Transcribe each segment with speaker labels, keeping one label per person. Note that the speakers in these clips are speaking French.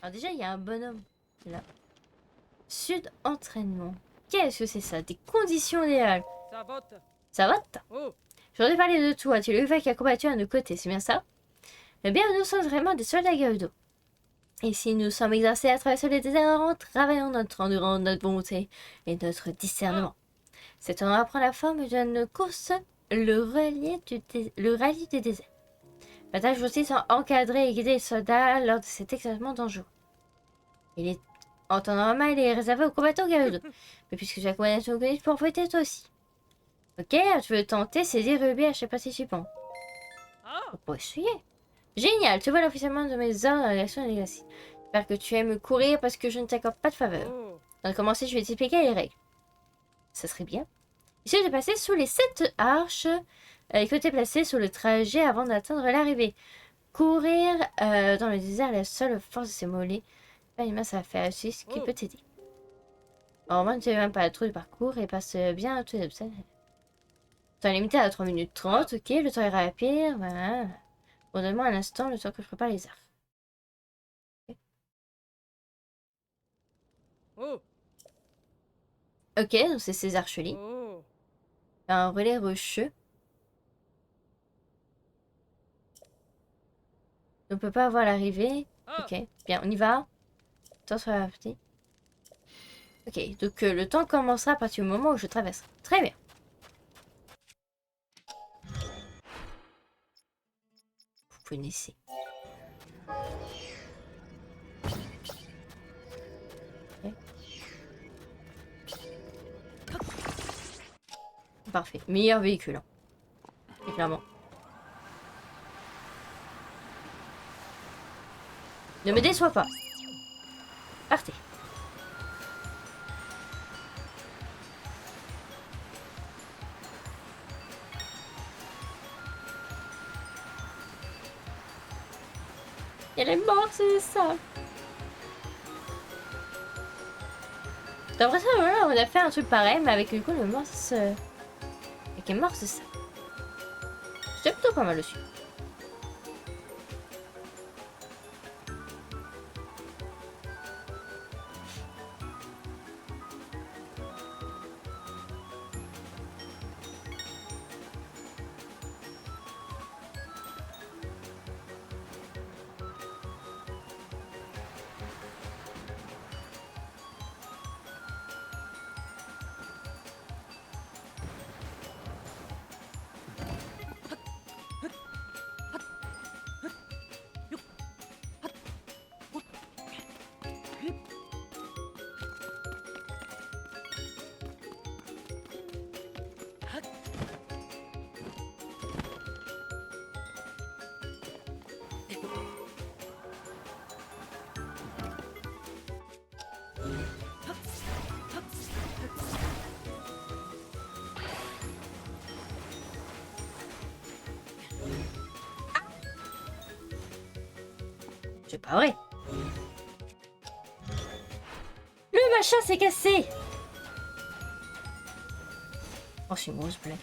Speaker 1: Alors déjà, il y a un bonhomme là. Sud entraînement. Qu'est-ce que c'est ça? Des conditions idéales. Ça va? J'en ai parlé de toi. Tu es le qui a combattu à nos côtés, c'est bien ça? Eh bien, nous sommes vraiment des soldats Gerudo. Et si nous sommes exercés à traverser les déserts en travaillant notre endurance, notre bonté et notre discernement. C'est en apprend la forme d'une course, le rallye du désert. Ma tâche aussi sont encadrer et guider les soldats lors de cet exercice dangereux. Il est en temps normal, il est réservé aux combattants Gerudo. Mais puisque tu as commandé ton colis, pour en profiter toi aussi. Ok, tu veux tenter saisir Ruby à chaque participant. On peut essayer. Génial, tu vois officiellement de mes ordres à la direction des glaciers. J'espère que tu aimes courir parce que je ne t'accorde pas de faveur. Avant de commencer, je vais t'expliquer les règles. Ça serait bien. Il suffit de passer sous les 7 arches que tu es placé sur le trajet avant d'atteindre l'arrivée. Courir dans le désert est la seule force de ses mollets. Ça va faire aussi ce qui peut t'aider. En moins, tu n'as même pas trop de parcours et passe bien tous les obstacles. Temps limité à 3 minutes 30, ok, le temps est rapide, voilà. Bon, donne-moi un instant, le temps que je prépare les arcs. Ok, donc c'est ces archeliers. Un relais rocheux. On ne peut pas voir l'arrivée. Ok, bien, on y va. Temps sur la partie. Ok, donc le temps commencera à partir du moment où je traverse. Très bien. Vous connaissez. Okay. Parfait. Meilleur véhicule. Hein. Et clairement. Ne me déçois pas. Partez. Elle est morte, c'est ça. J'ai l'impression que voilà, on a fait un truc pareil, mais avec du coup le morse. Avec un morse, c'est ça. C'est plutôt pas mal aussi. C'est pas vrai. Le machin s'est cassé. Oh, c'est une grosse blague.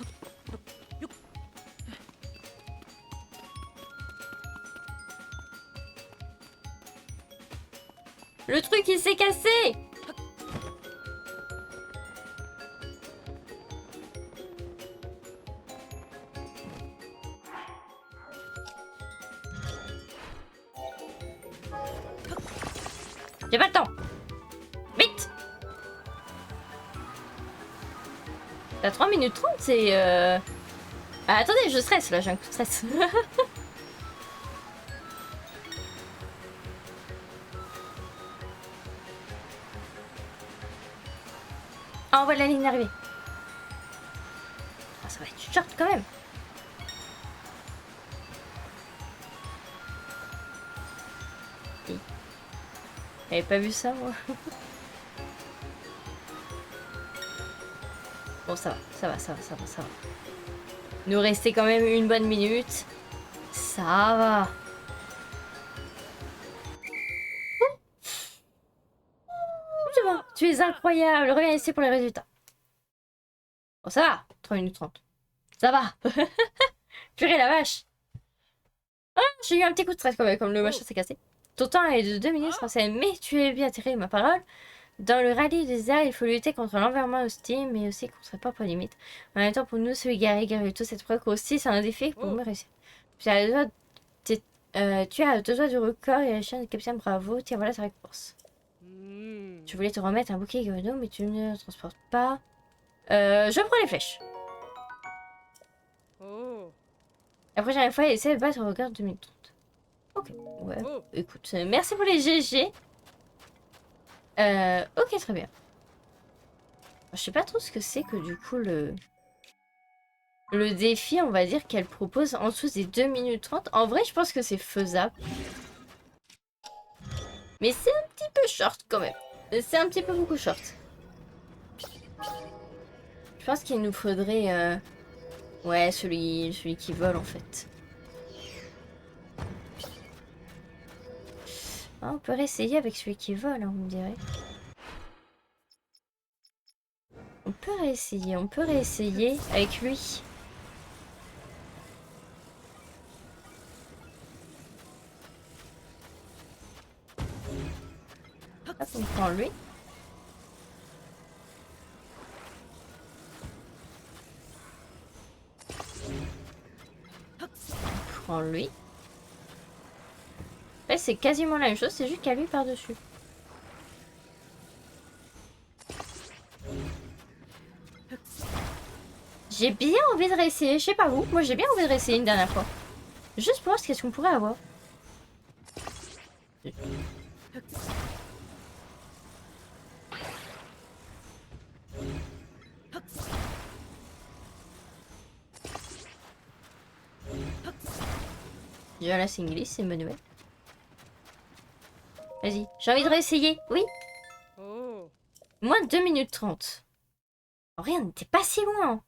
Speaker 1: Le truc, il s'est cassé. J'ai pas le temps. Vite. T'as 3 minutes 30, c'est... Ah, attendez, je stresse là, j'ai un coup de stress. Ah, on voit la ligne d'arrivée. Ah, ça va être short quand même. J'avais pas vu ça, moi. Bon, ça va, ça va, ça va, ça va, ça va. Nous restait quand même une bonne minute. Ça va. C'est bon, tu es incroyable. Reviens ici pour les résultats. Bon, ça va. 3 minutes 30. Ça va. Purée la vache. Ah, j'ai eu un petit coup de stress quand même, comme le machin s'est cassé. Ton temps est de 2 minutes 37, mais tu es bien tiré, ma parole. Dans le rallye des airs, il faut lutter contre l'environnement hostile, mais aussi contre sa propre limite. En même temps, pour nous, celui guerrier tout cette preuve aussi, c'est un défi pour me réussir. Tu as deux doigts du record et la chaîne de capitaine, bravo. Tiens, voilà ta récompense. Tu voulais te remettre un bouquet Guano, mais tu ne transportes pas. Je prends les flèches. La prochaine fois, essaie de battre au regard de 2030. Ok, ouais. Écoute, merci pour les GG. Ok, très bien. Je sais pas trop ce que c'est que du coup le défi, on va dire qu'elle propose en dessous des 2 minutes 30. En vrai, je pense que c'est faisable. Mais c'est un petit peu short quand même. C'est un petit peu beaucoup short. Je pense qu'il nous faudrait... Ouais, celui qui vole en fait. Ah, on peut réessayer avec celui qui vole, hein, on dirait. On peut réessayer avec lui. Hop, on prend lui. On prend lui. Ouais, c'est quasiment la même chose, c'est juste qu'il y a lui par-dessus. J'ai bien envie de réessayer, je sais pas vous, moi j'ai bien envie de réessayer une dernière fois. Juste pour voir ce qu'on pourrait avoir. Déjà là c'est une glisse, c'est une bonne nouvelle. Vas-y, j'ai envie de réessayer, oui. Moins de 2 minutes 30. En vrai, on n'était pas si loin.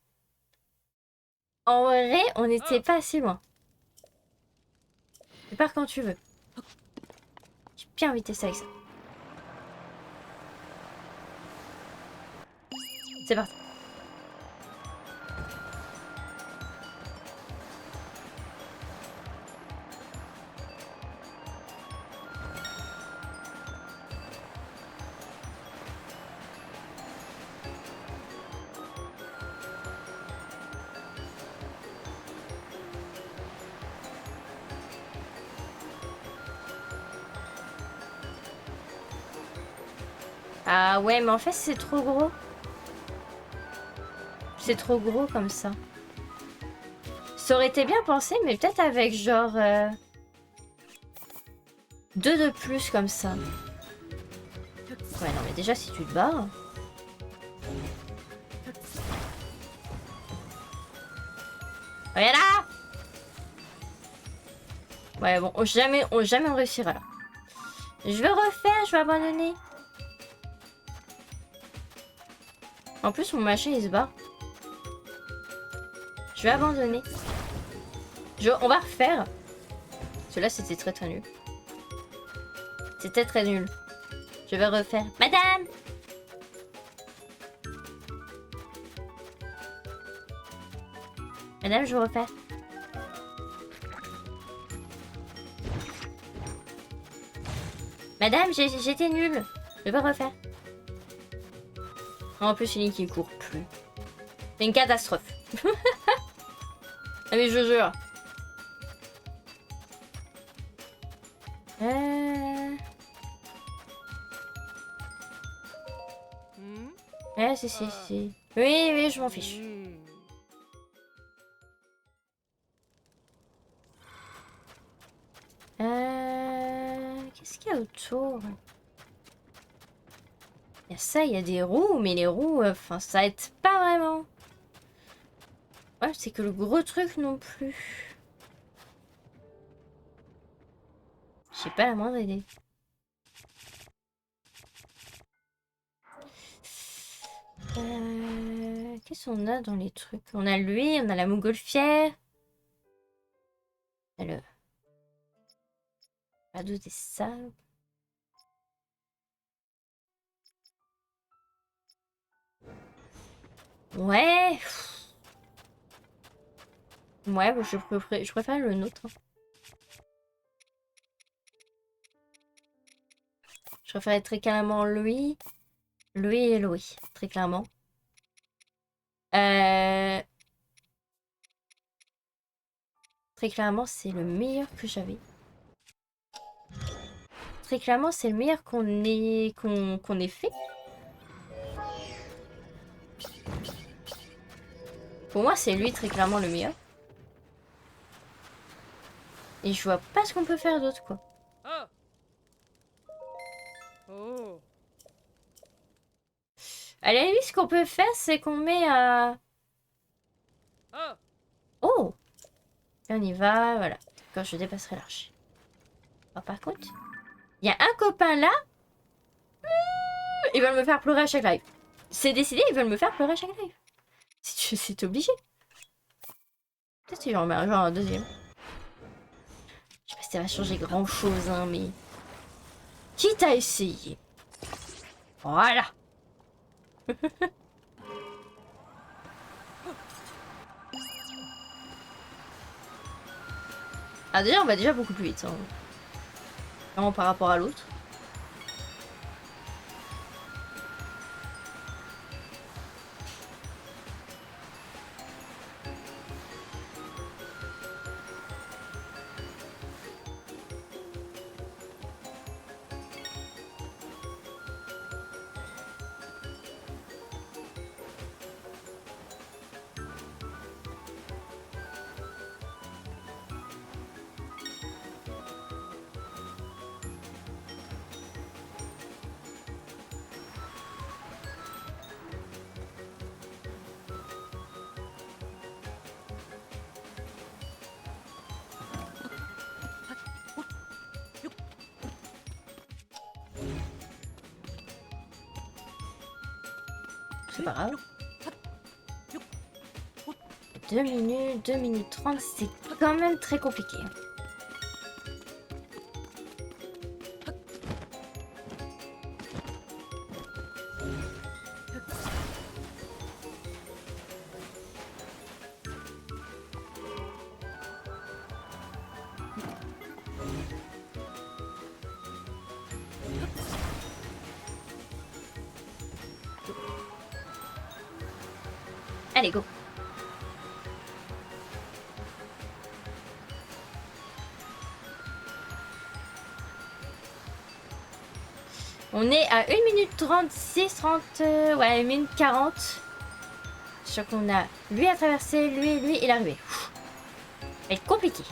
Speaker 1: En vrai, on n'était pas si loin. Tu pars quand tu veux. J'ai bien envie de tester avec ça. C'est parti. Ah ouais, mais en fait c'est trop gros. C'est trop gros comme ça. Ça aurait été bien pensé, mais peut-être avec genre... 2 de plus comme ça. Ouais, non mais déjà si tu te barres... Regarde là. Ouais bon, jamais on réussira là. Je vais refaire, je vais abandonner. En plus mon machin il se barre. Je vais abandonner. On va refaire. Celui-là c'était très très nul. C'était très nul. Je vais refaire. Madame! Madame, je vais refaire. Madame, j'étais nulle. Je vais refaire. En plus, c'est une qui court plus. C'est une catastrophe. Ah mais je jure. Si. Oui, je m'en fiche. Qu'est-ce qu'il y a autour? Il y a ça, il y a des roues, mais les roues, enfin, ça aide pas vraiment. Ouais, c'est que le gros truc non plus. J'ai pas la moindre idée. Qu'est-ce qu'on a dans les trucs? On a lui, on a la montgolfière. On a le radeau des sables. Ouais. Ouais, je préfère le nôtre. préfère très clairement Louis. Louis et Louis, très clairement. Très clairement, c'est le meilleur que j'avais. Très clairement, c'est le meilleur qu'on ait fait. Pour moi, c'est lui très clairement le meilleur. Et je vois pas ce qu'on peut faire d'autre, quoi. À la limite, ce qu'on peut faire, c'est qu'on met à... Oh! Et on y va, voilà. Quand je dépasserai l'arche. Oh, par contre, il y a un copain là. Ils veulent me faire pleurer à chaque live. C'est décidé, ils veulent me faire pleurer à chaque live. C'est obligé. Peut-être qu'ils vont en genre un deuxième. Je sais pas si ça va changer grand chose, hein, mais... Quitte à essayer. Voilà. Ah, déjà, on va déjà beaucoup plus vite. Hein. Vraiment par rapport à l'autre. C'est pas grave. 2 minutes 30, c'est quand même très compliqué. Allez, go. On est à 1 minute 36, 30... ouais, 1 minute 40. Je crois qu'on a lui à traverser, lui et l'arrivée. Ça va être compliqué.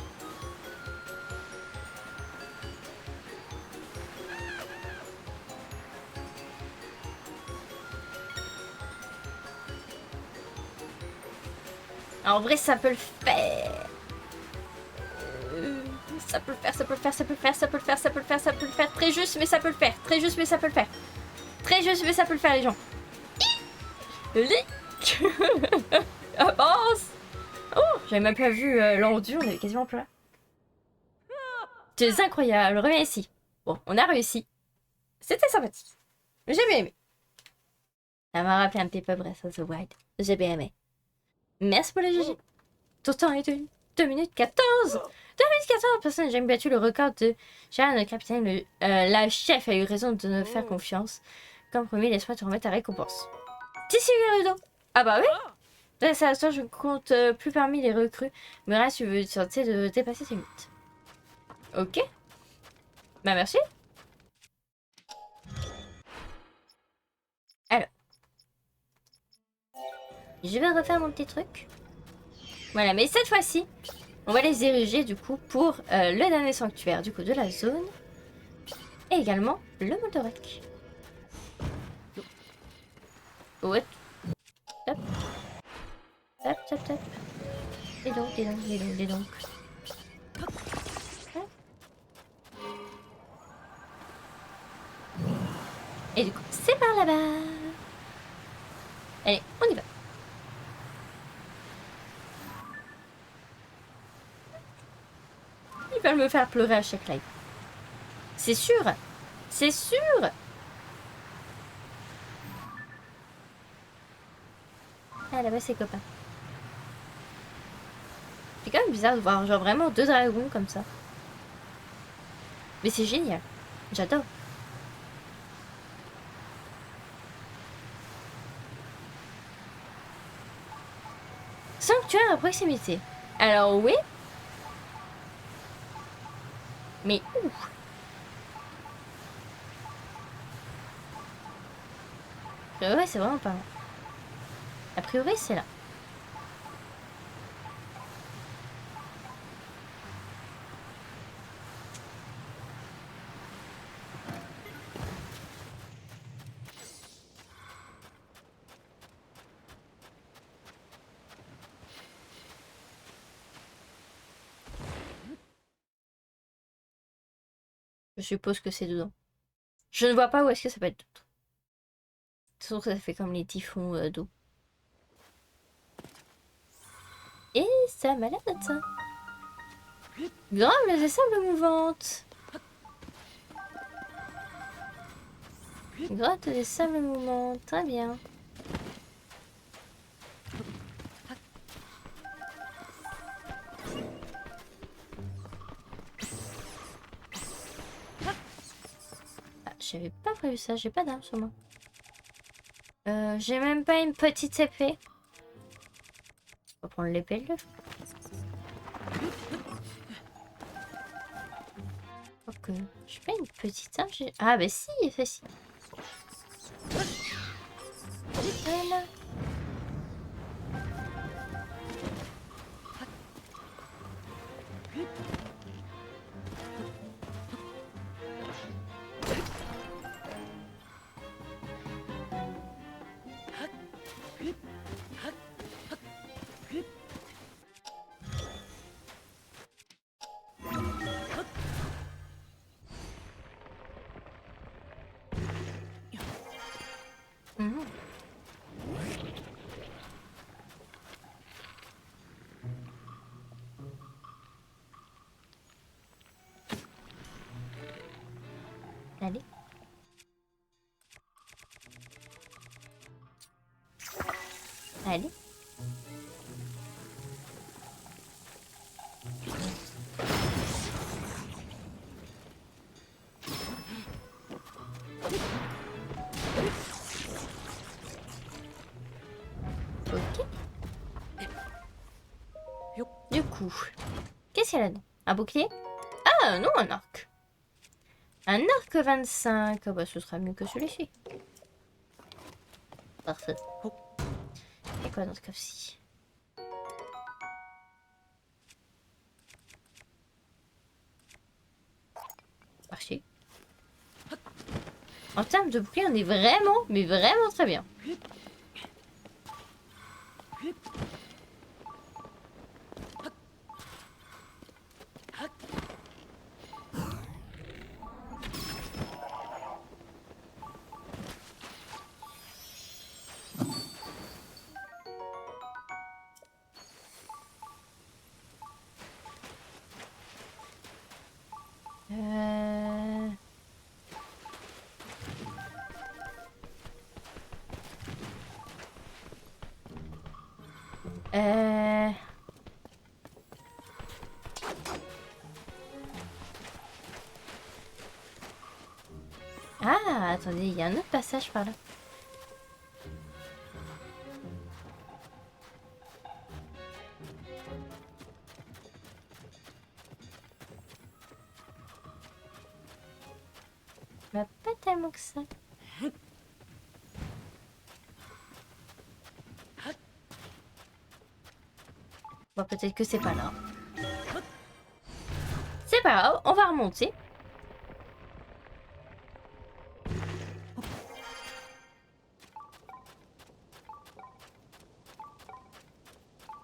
Speaker 1: En vrai, ça peut le faire. Ça peut le faire, ça peut le faire, ça peut le faire, ça peut le faire, ça peut le faire, ça peut le faire. Très juste, mais ça peut le faire. Très juste, mais ça peut le faire. Très juste, mais ça peut le faire, les gens. Lick. Avance. Oh, j'avais même pas vu l'endu, on avait quasiment plus là. C'est incroyable, reviens ici. Bon, on a réussi. C'était sympathique. J'ai bien aimé. Ça m'a rappelé un petit peu Breath of the Wild. J'ai bien aimé. Merci pour le GG. Ton temps est de 2 minutes 14. 2 minutes 14, personne n'a jamais battu le record de Jeanne, le capitaine. La chef a eu raison de nous faire confiance. Comme promis, laisse-moi te remettre ta récompense. Tissu Gerudo. Ah bah oui. Dans cette histoire, je ne compte plus parmi les recrues. Mais reste, tu veux tenter de dépasser tes limites. Ok. Bah merci. Alors. Je vais refaire mon petit truc. Voilà, mais cette fois-ci, on va les diriger du coup pour le dernier sanctuaire du coup de la zone. Et également le Moldorek. Ouais. Hop. Hop, hop, hop. Et donc. Hop. Et du coup, c'est par là-bas. Allez, on y va. Ils veulent me faire pleurer à chaque live. C'est sûr. C'est sûr. Ah, là-bas, c'est copain. C'est quand même bizarre de voir genre vraiment 2 dragons comme ça. Mais c'est génial. J'adore. à proximité. Alors oui. Mais où? Ouais, c'est vraiment pas loin. A priori, c'est là. Je suppose que c'est dedans. Je ne vois pas où est-ce que ça peut être d'autre. De toute façon, ça fait comme les typhons d'eau. Et ça m'a l'air d'être ça. Grave, les sables mouvantes. Grotte des sables mouvants, très bien. Ah, j'avais pas prévu ça, j'ai pas d'arme sur moi. J'ai même pas une petite épée. On va prendre l'épée là. Ok, j'ai pas une petite arme. Ah bah si, si. Voilà. Mhm. Allez. Allez. Ok. Du coup, qu'est-ce qu'il y a là-dedans? Un bouclier? Ah non, un arc. Un arc 25. Ah bah ce sera mieux que celui-ci. Parfait. Et quoi dans ce cas-ci? Archer. En termes de bouclier, on est vraiment, mais vraiment très bien. Euh... Euh... Ah, attendez, il y a un autre passage par là. Bah, pas tellement que ça. Bon, peut-être que c'est pas là. C'est pas grave, on va remonter.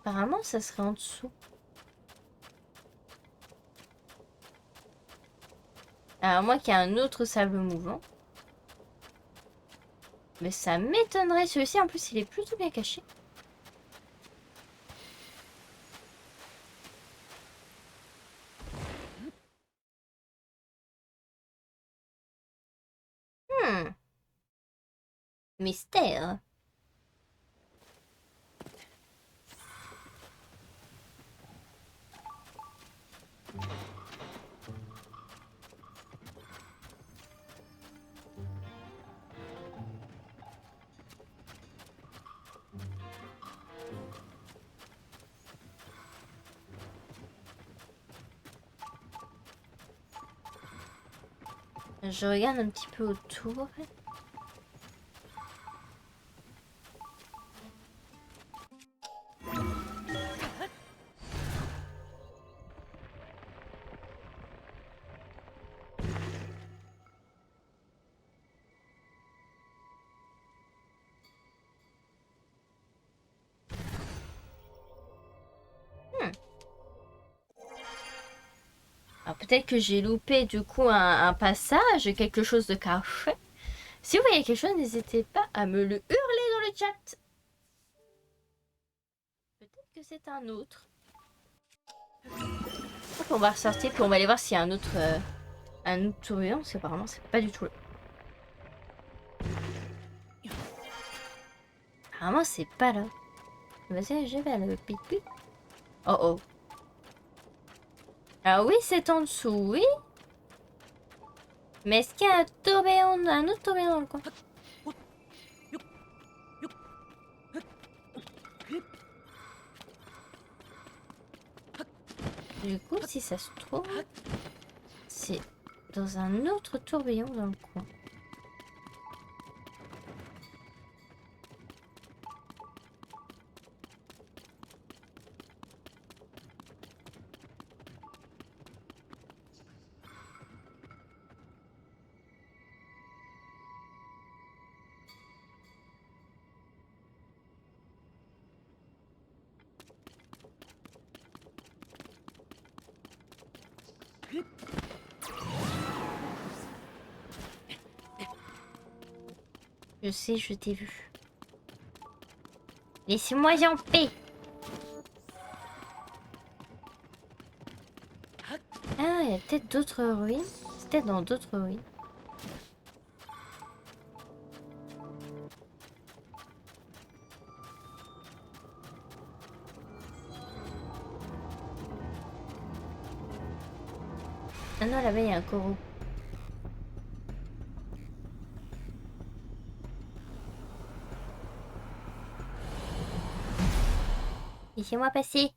Speaker 1: Apparemment, ça serait en dessous. Alors, moi qu'il y a un autre sable mouvant. Mais ça m'étonnerait. Celui-ci, en plus, il est plutôt bien caché. Mystère. Je regarde un petit peu autour. Alors peut-être que j'ai loupé du coup un passage, quelque chose de caché. Si vous voyez quelque chose, n'hésitez pas à me le hurler dans le chat. Peut-être que c'est un autre. Donc on va ressortir puis on va aller voir s'il y a un autre tourbillon, parce qu'apparemment c'est pas du tout là. Apparemment c'est pas là. Vas-y, je vais le pipi. Oh oh. Ah oui, c'est en dessous, oui. Mais est-ce qu'il y a un autre tourbillon dans le coin? Du coup, si ça se trouve, c'est dans un autre tourbillon dans le coin. Je sais, je t'ai vu. Laissez-moi en paix. Ah, il y a peut-être d'autres ruines. C'est peut-être dans d'autres ruines. Ah non, là-bas, il y a un coraux. Laissez-moi passer.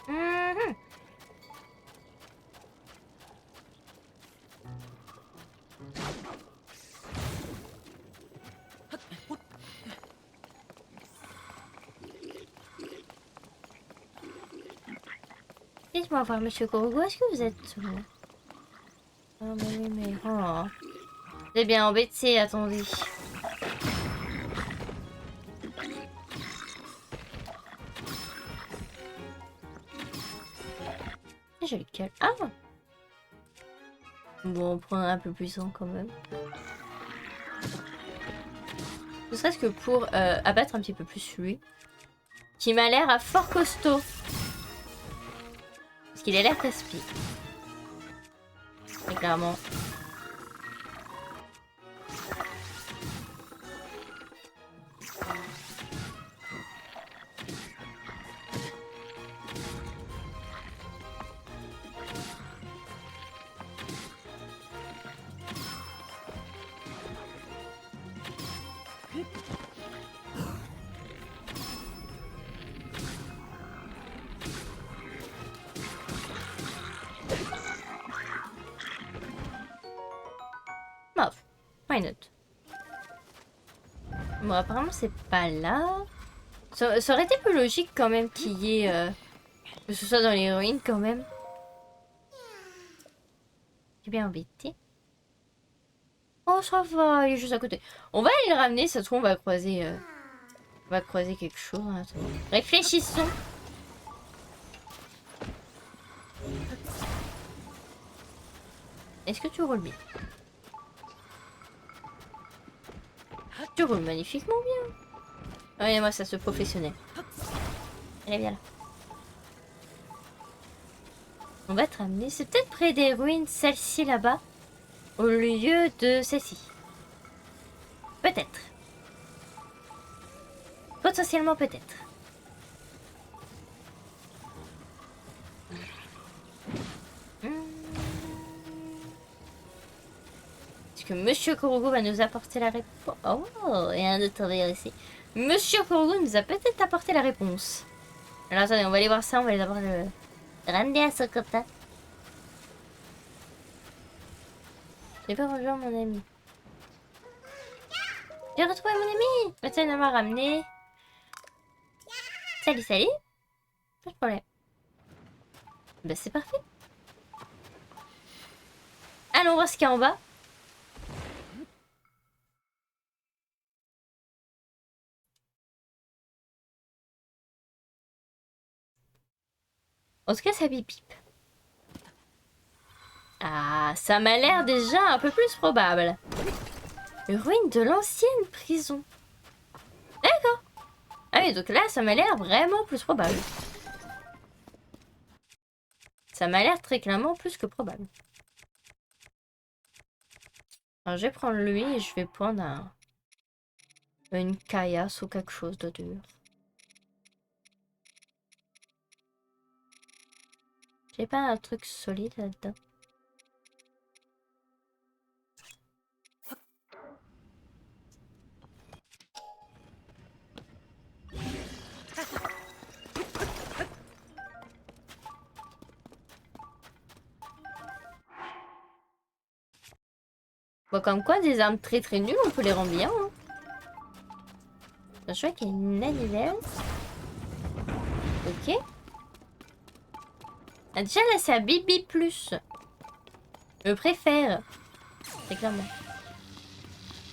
Speaker 1: Mhm. Laisse-moi voir, monsieur Gourou. Est-ce que vous êtes là? Oh, mais oui, mais... Oh. J'ai bien embêté, attendez. J'ai lequel? Ah! Bon, on prend un peu plus puissant quand même. Ne serait-ce que pour abattre un petit peu plus lui. Qui m'a l'air à fort costaud. Parce qu'il a l'air casse-pied. Et clairement. Bof. Why not? Bon, apparemment, c'est pas là. Ça aurait été plus logique quand même qu'il y ait... que ce soit dans les ruines quand même. J'ai bien embêté. Oh, ça va, il est juste à côté. On va aller le ramener, ça se trouve, on va croiser... on va croiser quelque chose. Hein, réfléchissons. Est-ce que tu roules bien? Tu roules magnifiquement bien. Ouais, moi, ça se professionnel. Allez, viens là. On va te ramener. C'est peut-être près des ruines, celle-ci là-bas. Au lieu de celle-ci. Peut-être. Potentiellement, peut-être. Est-ce que Monsieur Korogo va nous apporter la réponse. Oh, et un autre verre ici. Monsieur Korogo nous a peut-être apporté la réponse. Alors attendez, on va aller voir ça, on va aller d'abord le... Grande Sokota. J'ai pas rejoint mon ami. J'ai retrouvé mon ami. Maintenant, il m'a ramené. Salut, salut. Pas de problème. Bah, c'est parfait. Allons voir ce qu'il y a en bas. En tout cas, ça bip bip. Ah, ça m'a l'air déjà un peu plus probable. Ruine de l'ancienne prison. D'accord. Ah oui, donc là, ça m'a l'air vraiment plus probable. Ça m'a l'air très clairement plus que probable. Alors, je vais prendre lui et je vais prendre une caillasse ou quelque chose de dur. J'ai pas un truc solide là-dedans. Bon, comme quoi, des armes très très nulles, on peut les rendre bien. Hein. Je vois qu'il y a une anivelle. Ok. Ah, déjà là, c'est à Bibi plus. Je préfère. Très clairement.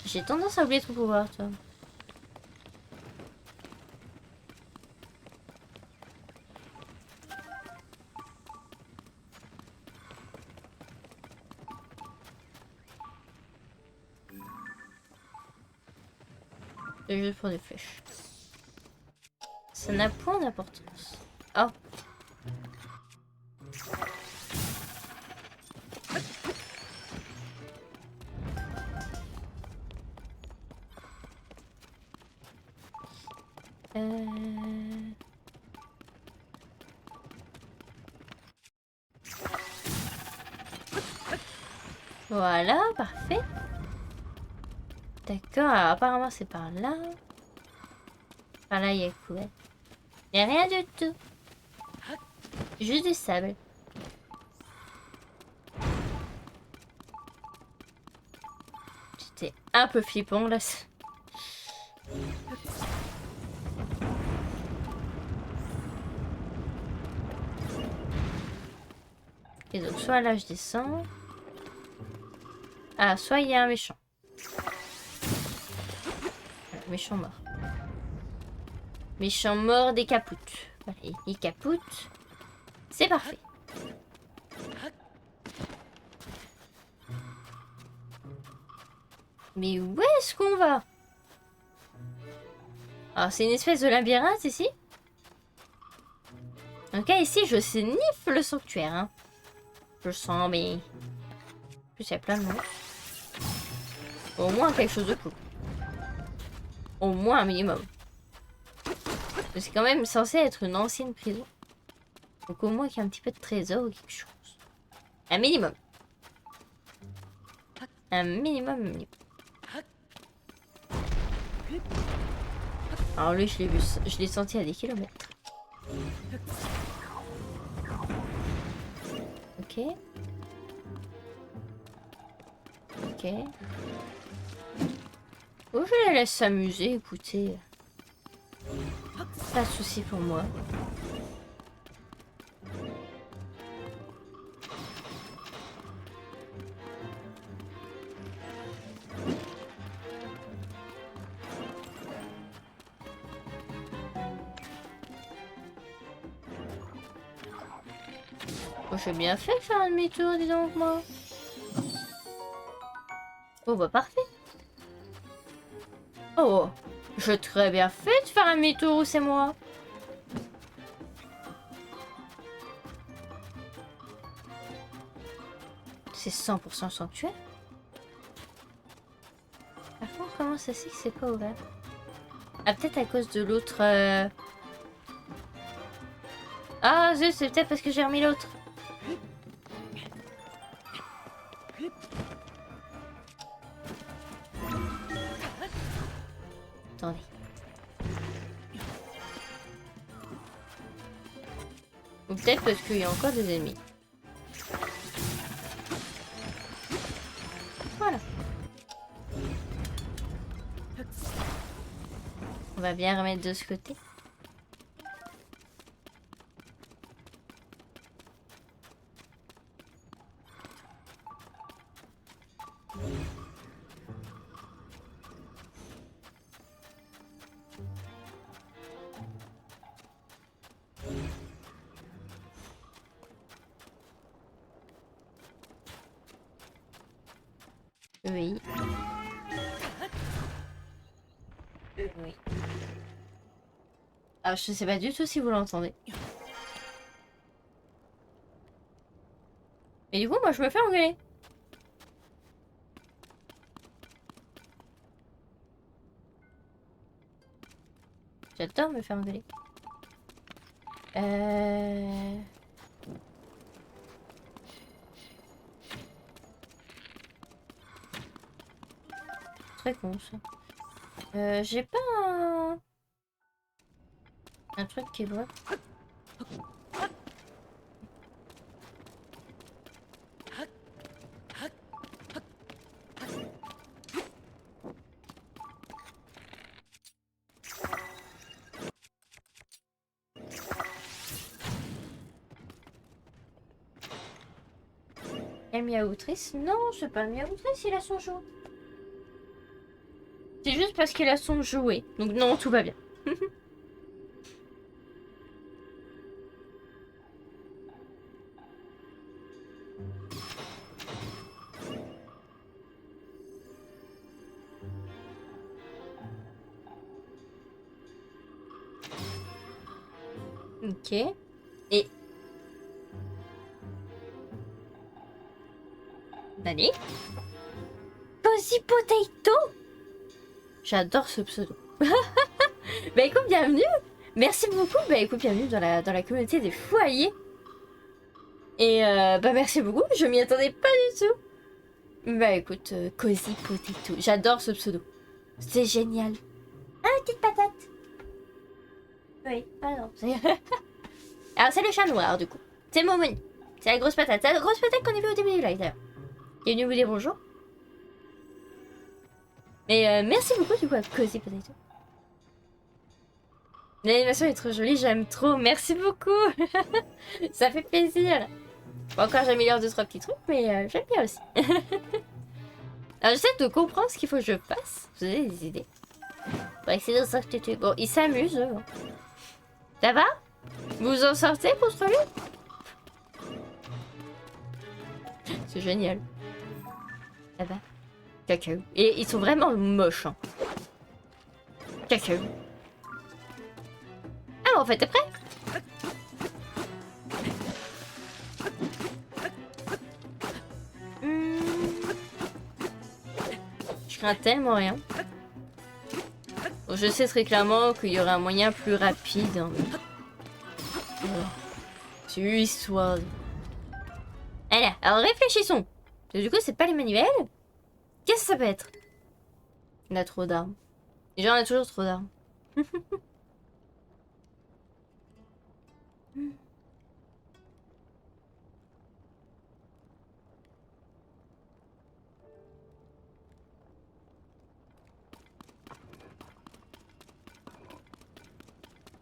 Speaker 1: J'ai tendance à oublier ton pouvoir, toi. C'est juste pour des flèches. Ça n'a point d'importance. Oh. Voilà, parfait. D'accord, alors apparemment c'est par là. Par là, il y a quoi? Il n'y a rien du tout. Juste du sable. C'était un peu flippant là. Et donc soit là je descends. Ah, soit il y a un méchant. Voilà, méchant mort. Méchant mort des capoutes. Voilà, il capoute. C'est parfait. Mais où est-ce qu'on va? Alors c'est une espèce de labyrinthe ici. En tout cas ici je sniffe le sanctuaire. Hein. Je sens mais... En plus il y a plein de monstres. Au moins quelque chose de cool. Au moins un minimum. C'est quand même censé être une ancienne prison. Donc au moins qu'il y ait un petit peu de trésor ou quelque chose. Un minimum. Un minimum, minimum. Alors lui je l'ai vu, je l'ai senti à des kilomètres. Ok. Ok. Oh, je la laisse s'amuser, écoutez. Pas de souci pour moi. Oh, j'ai bien fait de faire un demi-tour, dis donc, moi. Oh, bah parfait. Oh, j'ai très bien fait de faire un demi-tour, c'est moi. C'est 100% sanctuaire. Par contre, comment ça c'est que c'est pas ouvert? Ah, peut-être à cause de l'autre... Ah, zut, c'est peut-être parce que j'ai remis l'autre. Attendez. Ou peut-être parce qu'il y a encore des ennemis. Voilà. On va bien remettre de ce côté. Oui. Oui. Alors, je sais pas du tout si vous l'entendez. Et du coup, moi, je me fais engueuler. J'adore me faire engueuler. Très con, ça. J'ai pas un truc qui est bon. El Miaoutrice? Non, c'est pas le Miaoutrice, il a son jouet. C'est juste parce qu'il a son jouet. Donc non, tout va bien. Ok. Et... Allez. Cozy Potato. J'adore ce pseudo. Bah écoute, bienvenue. Merci beaucoup. Bah écoute, bienvenue dans la communauté des foyers. Et bah merci beaucoup. Je m'y attendais pas du tout. Bah écoute, Cozy Potato. J'adore ce pseudo. C'est génial. Ah, petite patate. Oui, pardon. Alors c'est le chat noir du coup. C'est Momoni. C'est la grosse patate. C'est la grosse patate qu'on a vu au début du live d'ailleurs. Qui est venu vous dire bonjour. Mais merci beaucoup du coup à Cozy Potato. L'animation est trop jolie, j'aime trop. Merci beaucoup. Ça fait plaisir. Bon, encore j'améliore 2-3 petits trucs, mais j'aime bien aussi. Alors j'essaie de comprendre ce qu'il faut que je fasse. Vous avez des idées? Pour accéder au cercle. Bon, il s'amuse. Ça va? Vous vous en sortez contre lui? C'est génial. Ça va? Cacao. Et ils sont vraiment moches. Hein. Cacao. Ah, en fait, t'es prêt? Je crains tellement rien. Bon, je sais très clairement qu'il y aurait un moyen plus rapide. Hein. C'est une histoire. Allez, alors réfléchissons. Parce que du coup, c'est pas les manuels. Qu'est-ce que ça peut être? On a trop d'armes. Déjà, on a toujours trop d'armes.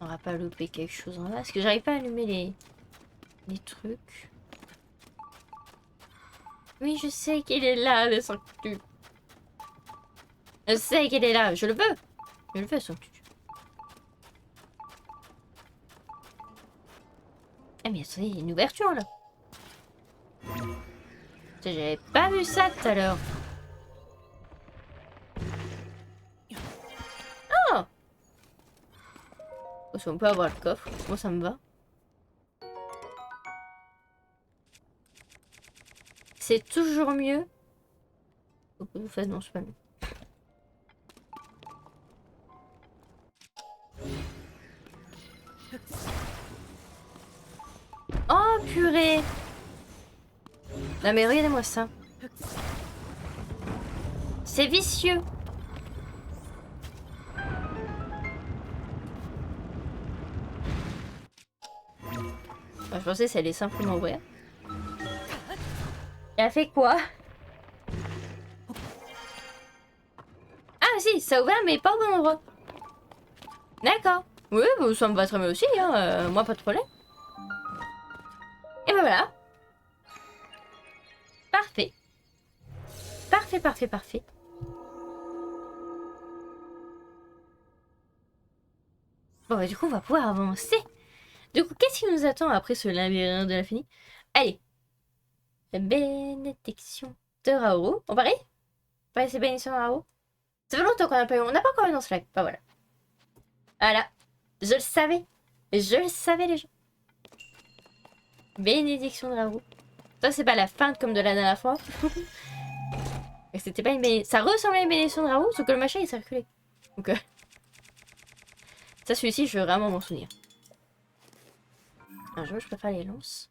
Speaker 1: On va pas louper quelque chose en bas. Parce que j'arrive pas à allumer les trucs. Oui, je sais qu'il est là, le sanctuaire. Je sais qu'il est là. Je le veux. Je le veux, sanctuaire. Ah, mais attendez, il y a une ouverture là. J'avais pas vu ça tout à l'heure. Oh! Si on peut avoir le coffre, moi ça me va. C'est toujours mieux. Faut que vous fassiez non, c'est pas mieux. Oh purée! Non mais regardez-moi ça. je pensais que ça allait simplement ouvrir. Et elle fait quoi? Ah si, ça a ouvert mais pas au bon endroit. D'accord. Oui, bah, ça me va très bien aussi, hein. Moi pas de problème. Et ben voilà. Parfait. Parfait, parfait, parfait. Bon bah du coup on va pouvoir avancer. Du coup qu'est-ce qui nous attend après ce labyrinthe de l'infini? Allez. La bénédiction de Raoult. On parie? On va essayer bénédiction de Raoult. Ça fait longtemps qu'on n'a pas eu. On n'a pas encore eu dans ce lac. Bah voilà. Voilà. Je le savais. Je le savais les gens. Bénédiction de Raoult. Ça c'est pas la fin comme de la dernière fois. C'était pas une bénédiction. Ça ressemblait à une bénédiction de Raoult, sauf que le machin il circulait. Donc ça celui-ci je veux vraiment m'en souvenir. Un jour je préfère les lances.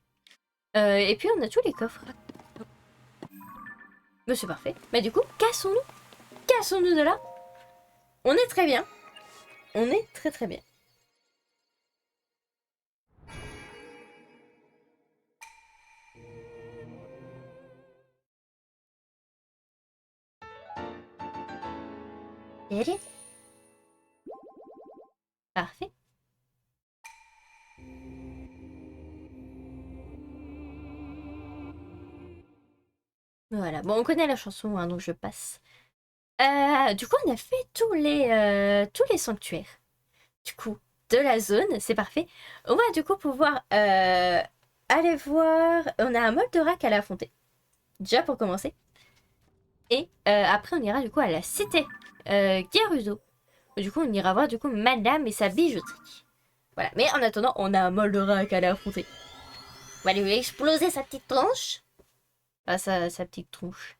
Speaker 1: Et puis on a tous les coffres. Mais c'est parfait. Mais du coup, cassons-nous. Cassons-nous de là. On est très bien. On est très très bien. Allez. Parfait. Voilà. Bon, on connaît la chanson, hein, donc je passe. Du coup, on a fait tous les sanctuaires. Du coup, de la zone, c'est parfait. On va du coup pouvoir aller voir... On a un Moldorak à l'affronter. Déjà pour commencer. Et après, on ira du coup à la cité Gerudo. Du coup, on ira voir du coup Madame et sa bijouterie. Voilà. Mais en attendant, on a un Moldorak à aller affronter. On va lui exploser sa petite tronche. Ah, sa petite tronche.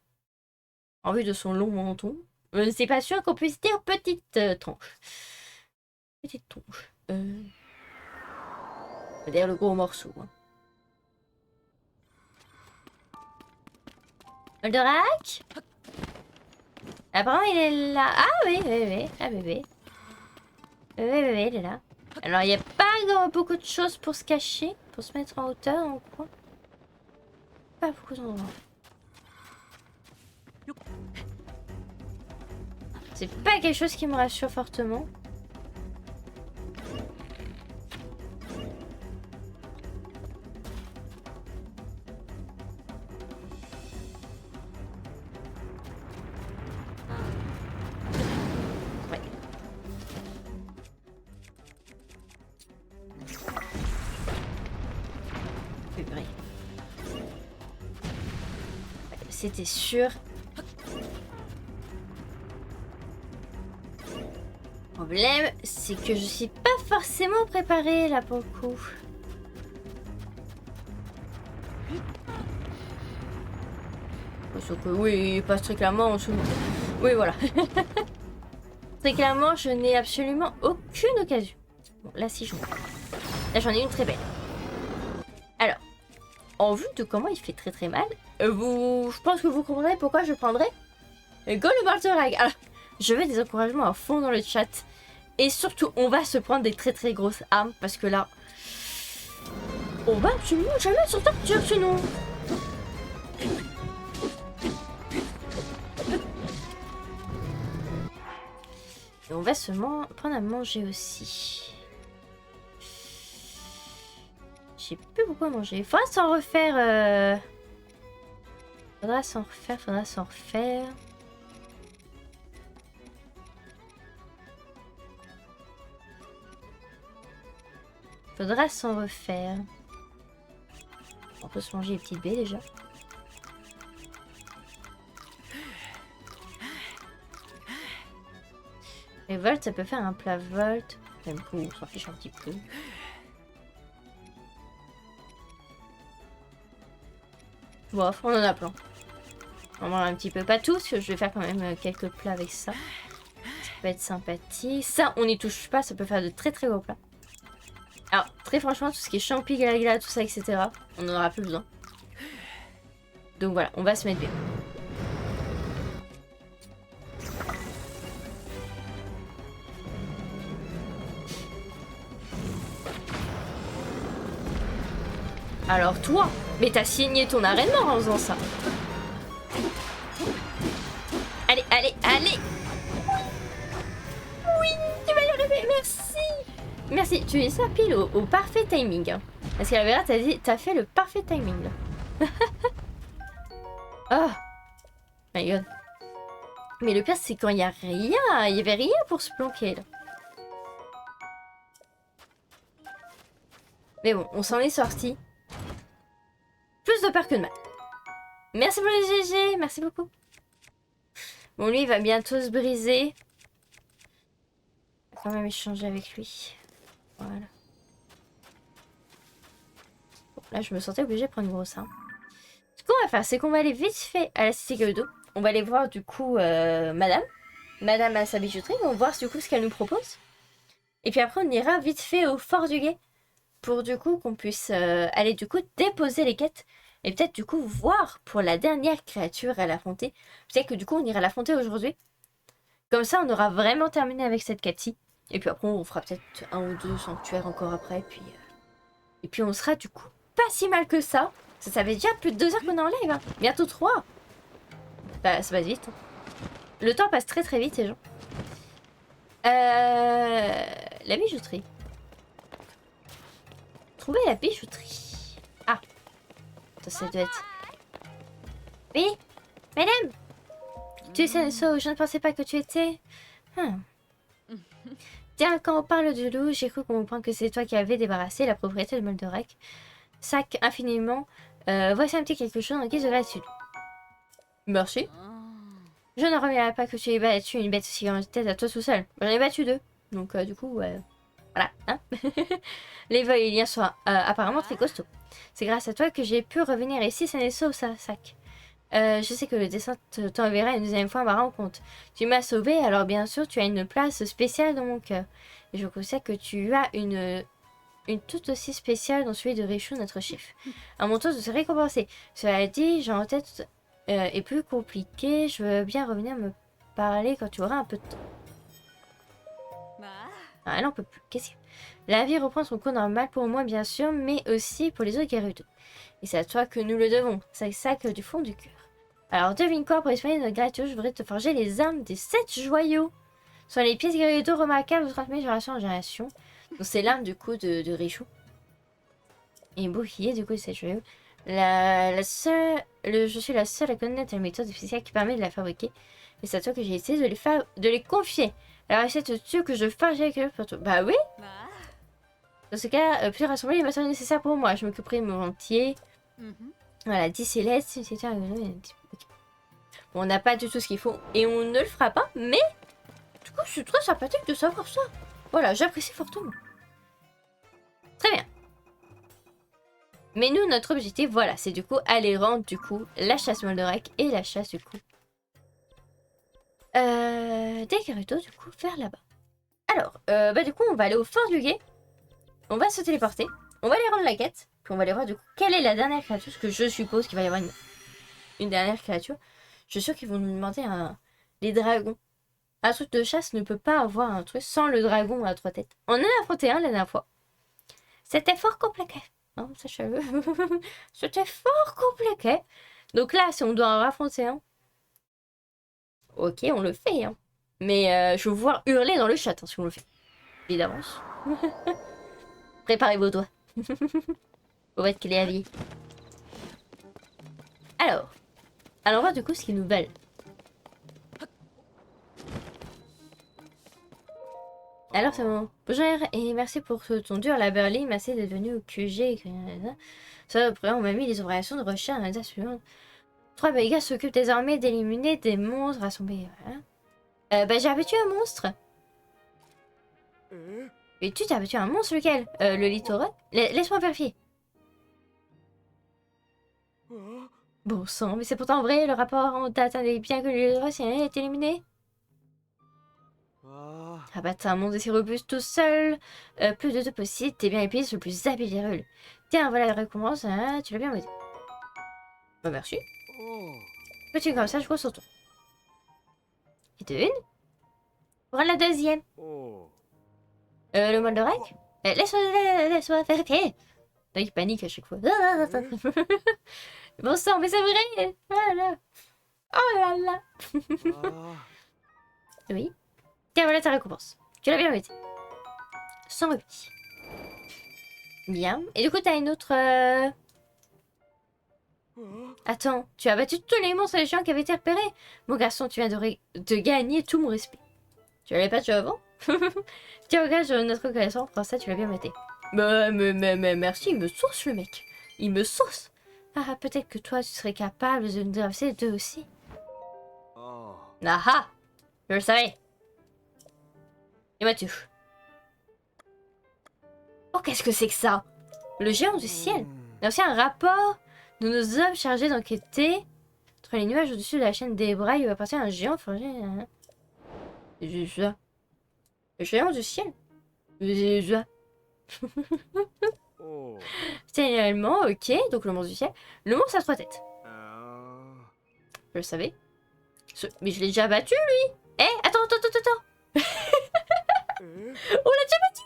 Speaker 1: En vue de son long menton. C'est pas sûr qu'on puisse dire petite tronche. Petite tronche. D'ailleurs, le gros morceau. Hein. Moldorak? Apparemment, il est là. Ah oui, oui, oui. Ah bébé. Oui, oui, oui, il est là. Alors, il n'y a pas beaucoup de choses pour se cacher. Pour se mettre en hauteur, en quoi. Pas beaucoup d'endroits. C'est pas quelque chose qui me rassure fortement. Ouais. C'est vrai. C'était sûr. Le problème, c'est que je suis pas forcément préparée là pour le coup. Sauf que oui, pas très clairement. Oui, voilà. Très clairement, je n'ai absolument aucune occasion. Bon, là, si j'en ai. Là, j'en ai une très belle. Alors, en vue de comment il fait très très mal, je pense que vous comprendrez pourquoi je prendrai Go le Moldorak. Alors, je veux des encouragements à fond dans le chat. Et surtout, on va se prendre des très très grosses armes parce que là, on va absolument jamais s'en sortir sinon. Et on va se prendre à manger aussi. Je sais plus pourquoi manger. Faudra s'en refaire. Faudra s'en refaire. Faudra s'en refaire. On peut se manger les petites baies déjà. Et Volt, ça peut faire un plat Volt. Même coup, on s'en fiche un petit peu. Bon, on en a plein. On en a un petit peu, pas tous, je vais faire quand même quelques plats avec ça. Ça peut être sympathique. Ça, on n'y touche pas, ça peut faire de très très beaux plats. Alors, très franchement, tout ce qui est champi, gala, tout ça, etc., on n'en aura plus besoin. Donc voilà, on va se mettre bien. Alors toi, mais t'as signé ton arrêt de mort en faisant ça. Allez, allez, allez. Oui, tu vas y arriver, merci. Merci, tu es ça pile au parfait timing. Hein. Parce qu'à la vérité, t'as fait le parfait timing. Là. Oh my god. Mais le pire, c'est quand il y a rien. Il y avait rien pour se planquer là. Mais bon, on s'en est sorti. Plus de peur que de mal. Merci pour les GG, merci beaucoup. Bon, lui, il va bientôt se briser. On va quand même échanger avec lui. Voilà. Bon, là, je me sentais obligée de prendre une grosse arme. Ce qu'on va faire, c'est qu'on va aller vite fait à la cité Gerudo. On va aller voir, du coup, madame. Madame à sa bijouterie. On va voir, du coup, ce qu'elle nous propose. Et puis après, on ira vite fait au fort du guet. Pour, du coup, qu'on puisse aller, du coup, déposer les quêtes. Et peut-être, du coup, voir pour la dernière créature à l'affronter. Peut-être que, du coup, on ira l'affronter aujourd'hui. Comme ça, on aura vraiment terminé avec cette quête-ci. Et puis après, on fera peut-être 1 ou 2 sanctuaires encore après. Et puis on sera, du coup, pas si mal que ça. Ça fait déjà plus de 2 heures qu'on est en live. Hein. Bientôt 3. Bah, ça passe vite. Hein. Le temps passe très très vite, ces gens. La bijouterie. Trouver la bijouterie. Ah. Ça doit être... Oui, madame. Tu es Senso, je ne pensais pas que tu étais... Tiens, quand on parle du loup, j'ai cru comprendre que c'est toi qui avais débarrassé la propriété de Moldorak. Sac infiniment. Voici un petit quelque chose en guise de là-dessus. Merci. Je ne reviens pas que tu aies battu une bête aussi grande tête à toi tout seul. J'en ai battu 2. Donc du coup, voilà. Hein. Les va-et-vient sont apparemment très costauds. C'est grâce à toi que j'ai pu revenir ici, ça n'est sauf ça, Sac. Je sais que le dessin t'enverra une deuxième fois à ma rencontre. Tu m'as sauvé, alors bien sûr, tu as une place spéciale dans mon cœur. Et je sais que tu as une toute aussi spéciale dans celui de Richu, notre chef. À mon tour de te récompenser. Cela dit, j'ai en tête est plus compliqué. Je veux bien revenir me parler quand tu auras un peu de temps. Ah là, on peut plus. Qu'est-ce que... La vie reprend son cours normal pour moi, bien sûr, mais aussi pour les autres Gerudo. Et c'est à toi que nous le devons. C'est ça que du fond du cœur. Alors, devine quoi, pour exprimer notre gratitude, je voudrais te forger les armes des 7 joyaux. Ce sont les pièces Gerudo remarquables transmises de génération en génération. Donc, c'est l'arme du coup de Richu. Et bouclier du coup de 7 joyaux. Je suis la seule à connaître la méthode spéciale qui permet de la fabriquer. Et c'est à toi que j'ai essayé de les confier. La recette tue que je forgerai avec eux pour toi. Bah oui. Dans ce cas, puis rassembler les matériaux nécessaires pour moi. Je m'occuperai de mon entier. Voilà, 10 célestes. Okay. Bon, on n'a pas du tout ce qu'il faut. Et on ne le fera pas. Mais, du coup, c'est très sympathique de savoir ça. Voilà, j'apprécie fortement. Très bien. Mais nous, notre objectif, voilà, c'est du coup aller rendre du coup la chasse Moldorak et la chasse du coup des Gerudo du coup vers là-bas. Alors, du coup, on va aller au fort du guet. On va se téléporter. On va aller rendre la quête. Puis on va aller voir du coup quelle est la dernière créature. Parce que je suppose qu'il va y avoir une dernière créature. Je suis sûre qu'ils vont nous demander les dragons. Un truc de chasse ne peut pas avoir un truc sans le dragon à 3 têtes. On en a affronté un la dernière fois. C'était fort compliqué. Non, sachez-le. C'était fort compliqué. Donc là, si on doit en affronter un, ok, on le fait. Hein. Mais je veux voir hurler dans le chat hein, si on le fait. Et d'avance. Préparez vos doigts. Faut être qu'il est habillé. Alors, allons voir du coup ce qu'ils nous veulent. Alors c'est bon. Bonjour et merci pour ton dur labeur. Merci d'être venu au QG. Ça, après, on m'a mis les opérations de recherche à la suivante. 3 gars s'occupent désormais d'éliminer des monstres rassemblés. Voilà. J'ai abattu un monstre. Et tu t'as abattu un monstre lequel le littoral. Laisse-moi vérifier. Bon sang, mais c'est pourtant vrai, le rapport en date indique bien que le littoral est éliminé. Abattre un monstre aussi robuste tout seul. Plus de 2 possibles, t'es bien épicé, le plus habile des rules. Tiens, voilà la récompense, hein, tu l'as bien motivé. Bah merci. Petit comme ça, je crois sur toi. Et de une. Pour la deuxième. Le Moldorak. Laisse-moi vérifier. Là, il panique à chaque fois. Bon sang, mais c'est vrai. Voilà. Oh là là. Oui. Tiens, voilà ta récompense. Tu l'as bien mérité. 100 rubis. Bien. Et du coup, t'as une autre... Attends, tu as battu tous les monstres et les géants qui avaient été repérés. Mon garçon, tu viens de gagner tout mon respect. Tu l'avais pas déjà avant? Tiens, regarde, notre reconnaissance pour ça, tu l'as bien mérité. Mais merci, il me sauce le mec. Il me sauce. Ah, peut-être que toi, tu serais capable de nous traverser les deux aussi. Ah ah, je le savais. Et moi, tu. Oh, qu'est-ce que c'est que ça? Le géant du ciel. Il y a aussi un rapport de nos hommes chargés d'enquêter entre les nuages au-dessus de la chaîne des bras. Il va passer un géant forgé. C'est ça. Le géant du ciel. C'est ça. Finalement, ok, donc le monstre du ciel. Le monstre a 3 têtes. Je le savais. Mais je l'ai déjà battu, lui. Eh, attends. On l'a déjà battu.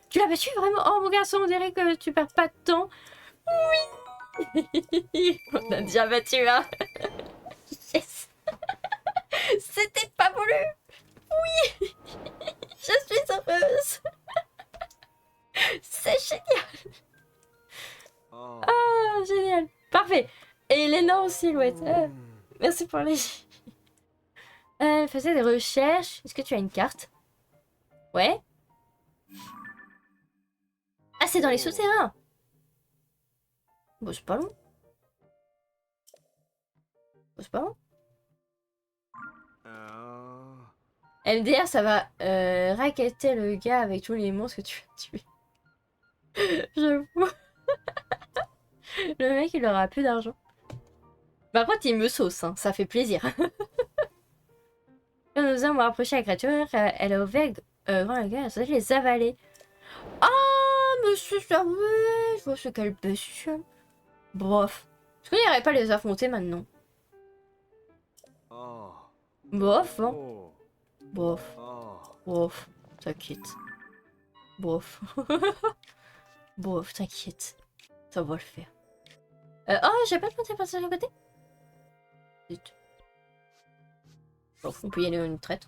Speaker 1: Tu l'as battu, vraiment? Oh, mon garçon, on dirait que tu perds pas de temps. Oui. On a déjà battu, hein. Yes. C'était pas voulu. Oui. Je suis heureuse. C'est génial. Ah, génial. Parfait. Et l'énorme silhouette. Merci pour les... faisait des recherches. Est-ce que tu as une carte? Ouais. Ah, c'est dans les souterrains. Bon, c'est pas long. Bon, c'est pas long. MDR, ça va racketter le gars avec tous les monstres que tu as tués. J'avoue. Le mec, il aura plus d'argent. Par contre, il me sauce, hein. Ça fait plaisir. Quand nous avons approché la créature, elle a ouvert grand la gueule, elle a les avaler. Ah, monsieur Savage, je vois ce qu'elle bestiole. Bof. Est-ce qu'on n'irait pas les affronter maintenant? Bof, hein. Bof. Bof. T'inquiète. Bof. Bof, t'inquiète. Ça va le faire. Oh, j'ai pas de compter passer de l'autre côté. Zut. Bon, on peut y aller en une traite.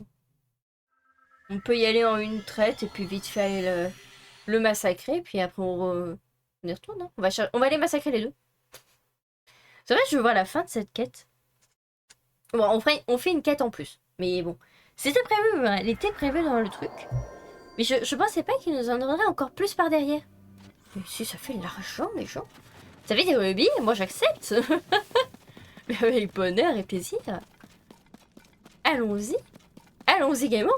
Speaker 1: On peut y aller en une traite et puis vite fait aller le massacrer. Puis après on y retourne. Hein. On va aller massacrer les deux. C'est vrai que je veux voir la fin de cette quête. Bon, on fait une quête en plus. Mais bon, c'était prévu. Hein. Elle était prévue dans le truc. Mais je pensais pas qu'il nous en donnerait encore plus par derrière. Mais si ça fait de l'argent, les gens. Ça fait des rubis, moi j'accepte. Mais avec bonheur et plaisir. Allons-y. Allons-y gaiement.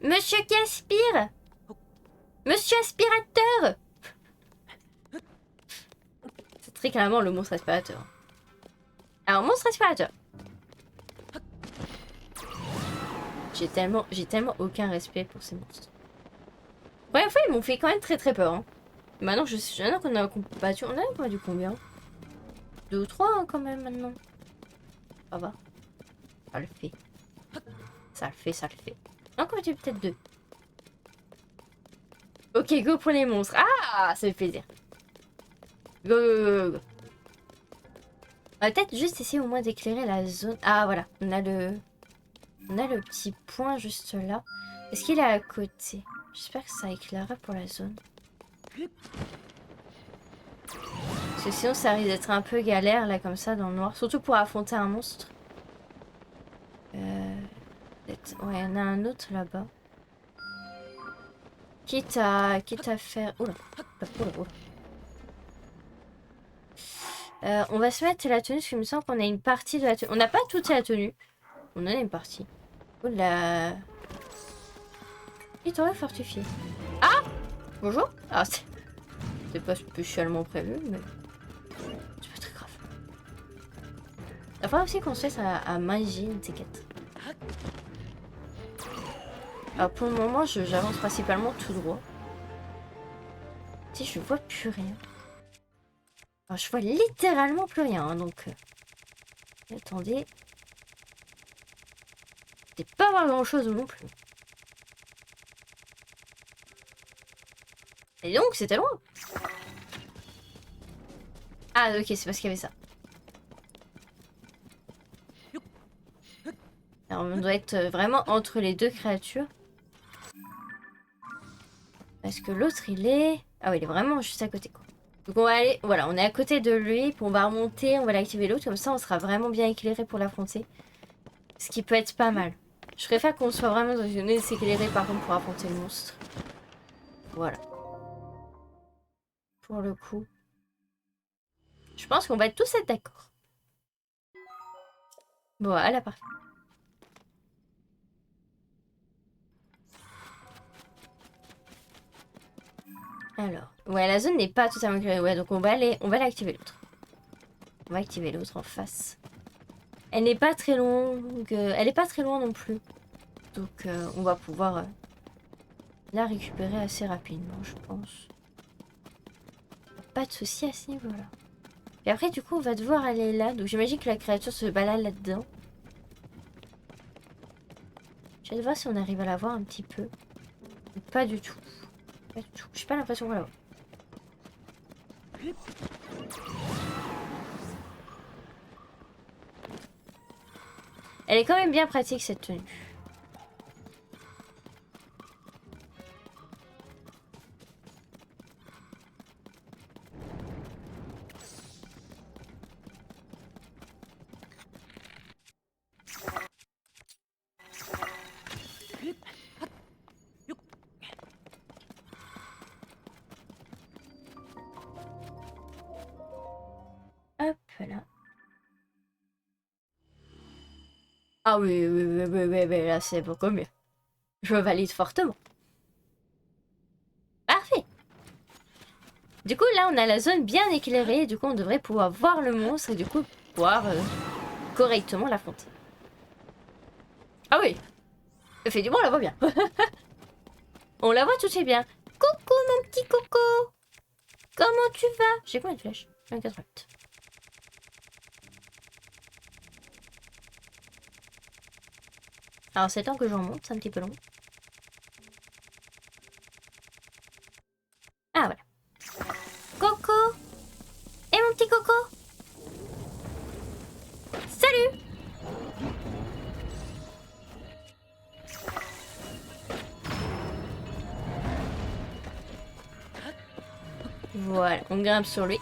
Speaker 1: Monsieur qui aspire. Monsieur aspirateur. C'est très clairement le monstre aspirateur. Alors, monstre aspirateur. J'ai tellement aucun respect pour ces monstres. Première fois, ils m'ont fait quand même très peur. Hein. Maintenant, qu'on a combattu. On a combattu combien? 2 ou 3 hein, quand même maintenant. Ça va. Ça le fait. Ça le fait. On a combattu peut-être 2. Ok, go pour les monstres. Ah, ça fait plaisir. Go. On va peut-être juste essayer au moins d'éclairer la zone. Ah, voilà. On a le petit point juste là. Est-ce qu'il est à côté? J'espère que ça éclairera pour la zone. Parce que sinon ça risque d'être un peu galère là comme ça dans le noir. Surtout pour affronter un monstre. Ouais, il y en a un autre là-bas. Quitte à faire... Oula. On va se mettre la tenue parce qu'il me semble qu'on a une partie de la tenue. On n'a pas toute la tenue. On en a une partie. Oula. Territoire fortifié. Ah! Bonjour. Ah, c'est pas spécialement prévu, mais... c'est pas très grave. Il va falloir aussi qu'on se fasse à manger une quêtes. Alors pour le moment, j'avance principalement tout droit. Si je vois plus rien. Alors, je vois littéralement plus rien, hein, donc... attendez. C'est pas voir grand chose non plus. Et donc, c'était loin. Ah ok, c'est parce qu'il y avait ça. Alors, on doit être vraiment entre les deux créatures. Parce que l'autre, il est... Ah oui, il est vraiment juste à côté, quoi. Donc on va aller... Voilà, on est à côté de lui, puis on va remonter, on va l'activer l'autre. Comme ça, on sera vraiment bien éclairé pour l'affronter. Ce qui peut être pas mal. Je préfère qu'on soit vraiment dans une zone éclairée, par contre, pour affronter le monstre. Voilà. Pour le coup. Je pense qu'on va tous être d'accord. Voilà, parfait. Alors, ouais, la zone n'est pas totalement éclairée. Ouais, donc on va l'activer l'autre. On va activer l'autre en face. Elle n'est pas très longue. Elle n'est pas très loin non plus. Donc on va pouvoir la récupérer assez rapidement, je pense. Pas de souci à ce niveau-là. Et après, du coup, on va devoir aller là. Donc j'imagine que la créature se balade là-dedans. Je vais voir si on arrive à la voir un petit peu. Pas du tout. Pas du tout. J'ai pas l'impression qu'on la voit. Elle est quand même bien pratique cette tenue. Hop là. Ah oui, oui, là c'est beaucoup mieux. Je valide fortement. Parfait. Du coup, là, on a la zone bien éclairée. Du coup, on devrait pouvoir voir le monstre et du coup, pouvoir correctement l'affronter. Ah oui. Effectivement, on la voit bien. On la voit tout est bien. Coucou, mon petit coco. Comment tu vas? J'ai combien de flèches? 24. Alors, c'est temps que j'en monte. C'est un petit peu long. Ah, voilà. Coco. Et mon petit coco. Salut. Voilà, on grimpe sur lui.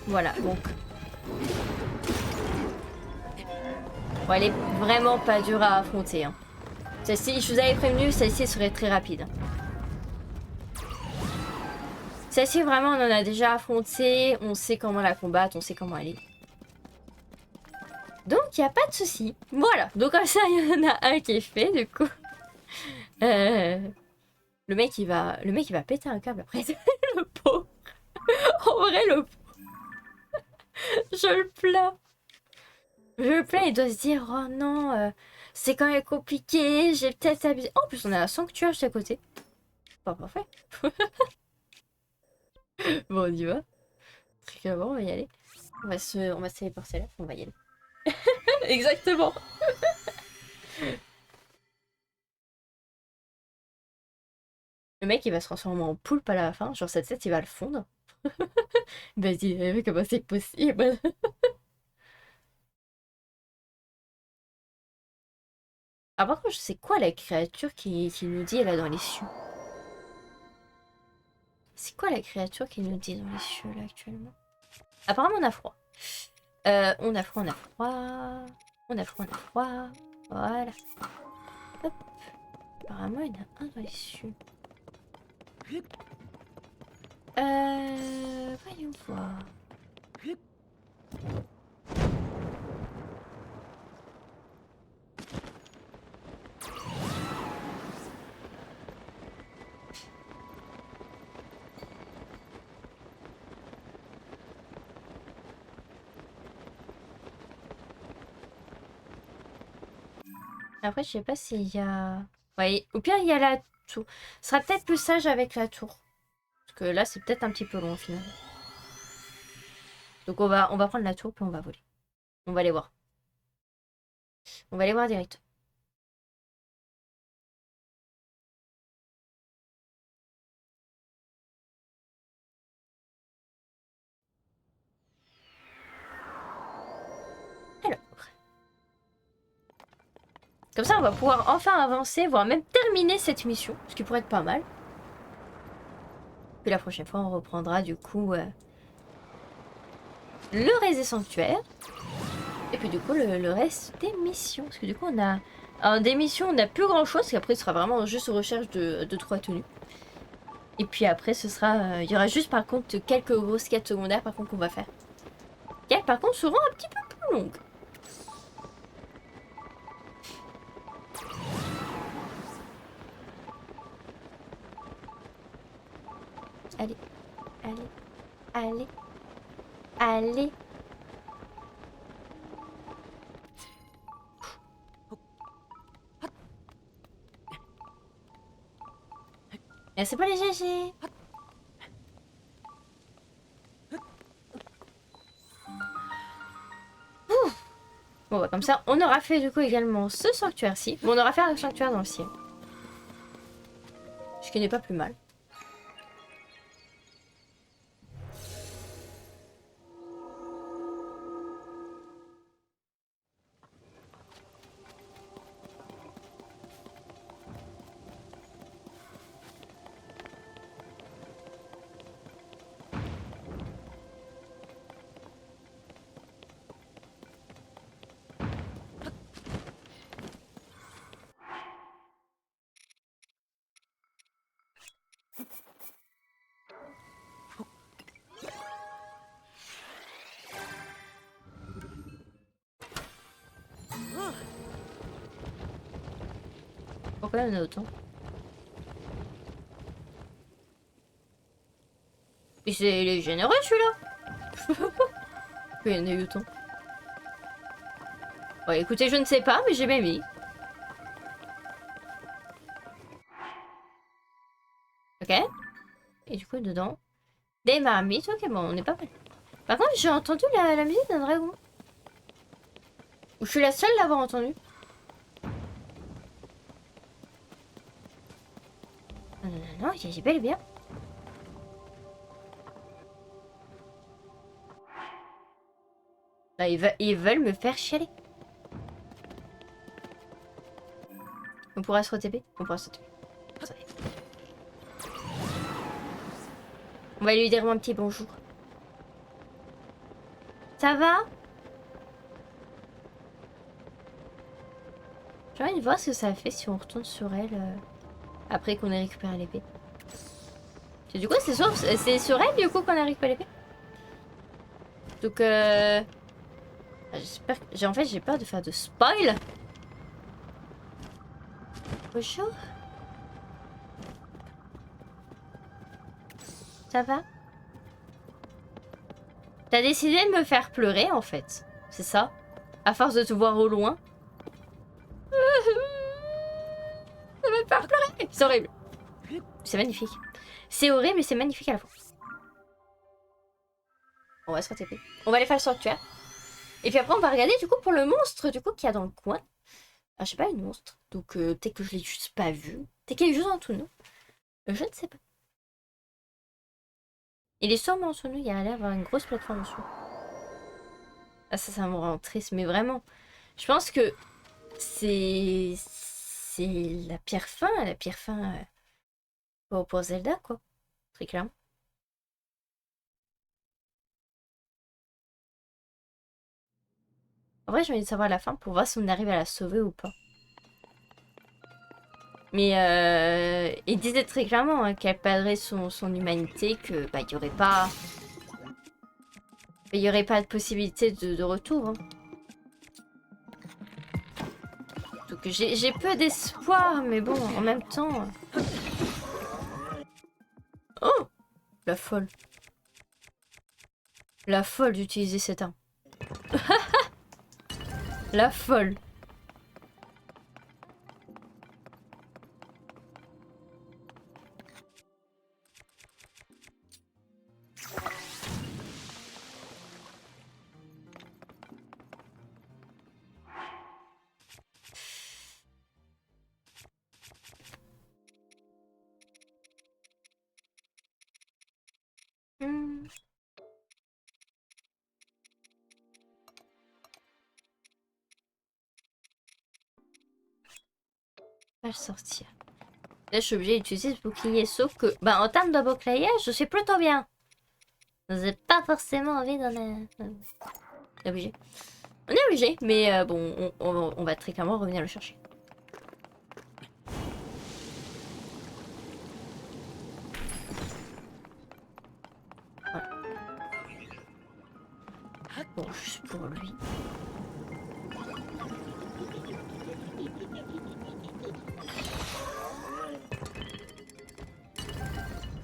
Speaker 1: Voilà, donc. Bon, elle est vraiment pas dure à affronter. Hein. Celle-ci, je vous avais prévenu, celle-ci serait très rapide. Celle-ci, vraiment, on en a déjà affronté. On sait comment la combattre, on sait comment elle est. Donc, il n'y a pas de souci. Voilà, donc comme ça, il y en a un qui est fait, du coup. Le mec, il va péter un câble après. Le pauvre. En vrai, le pauvre. Je le plains. Je le plains, il doit se dire, oh non, c'est quand même compliqué, j'ai peut-être abusé. Oh, en plus, on a un sanctuaire juste à côté. Pas parfait. Bon, on y va. Très clairement, on va y aller. On va se téléporter là, on va y aller. Exactement. Le mec, il va se transformer en poulpe à la fin. Genre, cette tête, il va le fondre. Vas-y, comment c'est possible? Ah, par contre, je sais quoi la créature qui nous dit là dans les cieux? C'est quoi la créature qui nous dit dans les cieux là actuellement? Apparemment, on a froid. On a froid, on a froid. On a froid, on a froid. Voilà. Hop. Apparemment, il y en a un dans les cieux. Voyons voir. Après, je sais pas s'il y a... Ouais, au pire, il y a la tour. Ce sera peut-être plus sage avec la tour. Parce que là, c'est peut-être un petit peu long, au final. Donc, on va prendre la tour, puis on va voler. On va aller voir. On va aller voir direct. Comme ça, on va pouvoir enfin avancer, voire même terminer cette mission, ce qui pourrait être pas mal. Puis la prochaine fois, on reprendra du coup le reste des sanctuaires. Et puis du coup, le reste des missions. Parce que du coup, on a... Alors, des missions, on n'a plus grand chose, parce qu'après, ce sera vraiment juste recherche de 3 tenues. Et puis après, ce sera... il y aura juste par contre quelques grosses quêtes secondaires par contre qu'on va faire. Qui elles, par contre, seront un petit peu plus longues. Allez, allez, allez, allez. Merci pour les GG. Bon, bah, comme ça, on aura fait du coup également ce sanctuaire-ci. Bon, on aura fait un sanctuaire dans le ciel. Ce qui n'est pas plus mal. Pourquoi il y en a autant? Et c'est... il est généreux celui-là. Il y en a eu autant. Bon, écoutez, je ne sais pas, mais j'ai bien mis. Ok. Et du coup, dedans, des marmites. Ok, bon, on n'est pas mal. Par contre, j'ai entendu la musique d'un dragon. Ou je suis la seule à l'avoir entendu. Non, non, non, j'ai bel et bien. Là, ils veulent me faire chialer. On pourra se re-TP. On pourra se TP. On va lui dire un petit bonjour. Ça va? J'ai envie de voir ce que ça fait si on retourne sur elle après qu'on ait récupéré l'épée. Du coup, c'est sur elle du coup qu'on a récupéré l'épée. Donc j'espère que... En fait, j'ai peur de faire de spoil. Bonjour. Ça va? T'as décidé de me faire pleurer en fait. C'est ça? À force de te voir au loin. Ça va me faire pleurer. C'est horrible. C'est magnifique. C'est horrible et c'est magnifique à la fois. On va se re-TP. On va aller faire le sanctuaire. Et puis après, on va regarder du coup pour le monstre du coup qu'il y a dans le coin. Ah, je sais pas, une monstre. Donc peut-être que je l'ai juste pas vu. Peut-être qu'il est juste en dessous de nous. Je ne sais pas. Il est sûrement en dessous de nous. Il y a l'air d'avoir une grosse plateforme en dessous. Ah, ça me rend triste. Mais vraiment, je pense que c'est la pire fin. La pire fin pour Zelda, quoi. Très clairement. En vrai, j'ai envie de savoir la fin pour voir si on arrive à la sauver ou pas. Mais il disait très clairement hein, qu'elle perdrait son humanité, que bah, il y aurait pas de possibilité de retour. Hein. Donc j'ai peu d'espoir, mais bon, en même temps... Oh! La folle. La folle d'utiliser cette arme. La folle. Hmm. le sortir. Là, je suis obligée d'utiliser ce bouclier. Sauf que, bah, en termes de bouclier, je suis plutôt bien. J'ai pas forcément envie d'en... On est obligé. On est obligé, mais bon, on va très clairement revenir le chercher. Voilà. Bon, juste pour lui.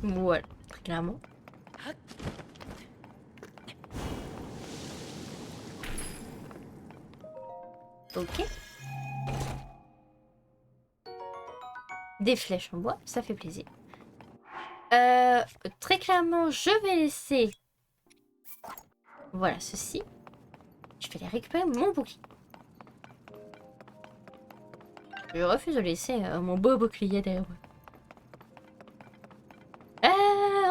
Speaker 1: Voilà, très clairement. Ok. Des flèches en bois, ça fait plaisir. Très clairement, je vais laisser... Voilà, ceci. Je vais les récupérer mon bouclier. Je refuse de laisser mon beau bouclier derrière moi.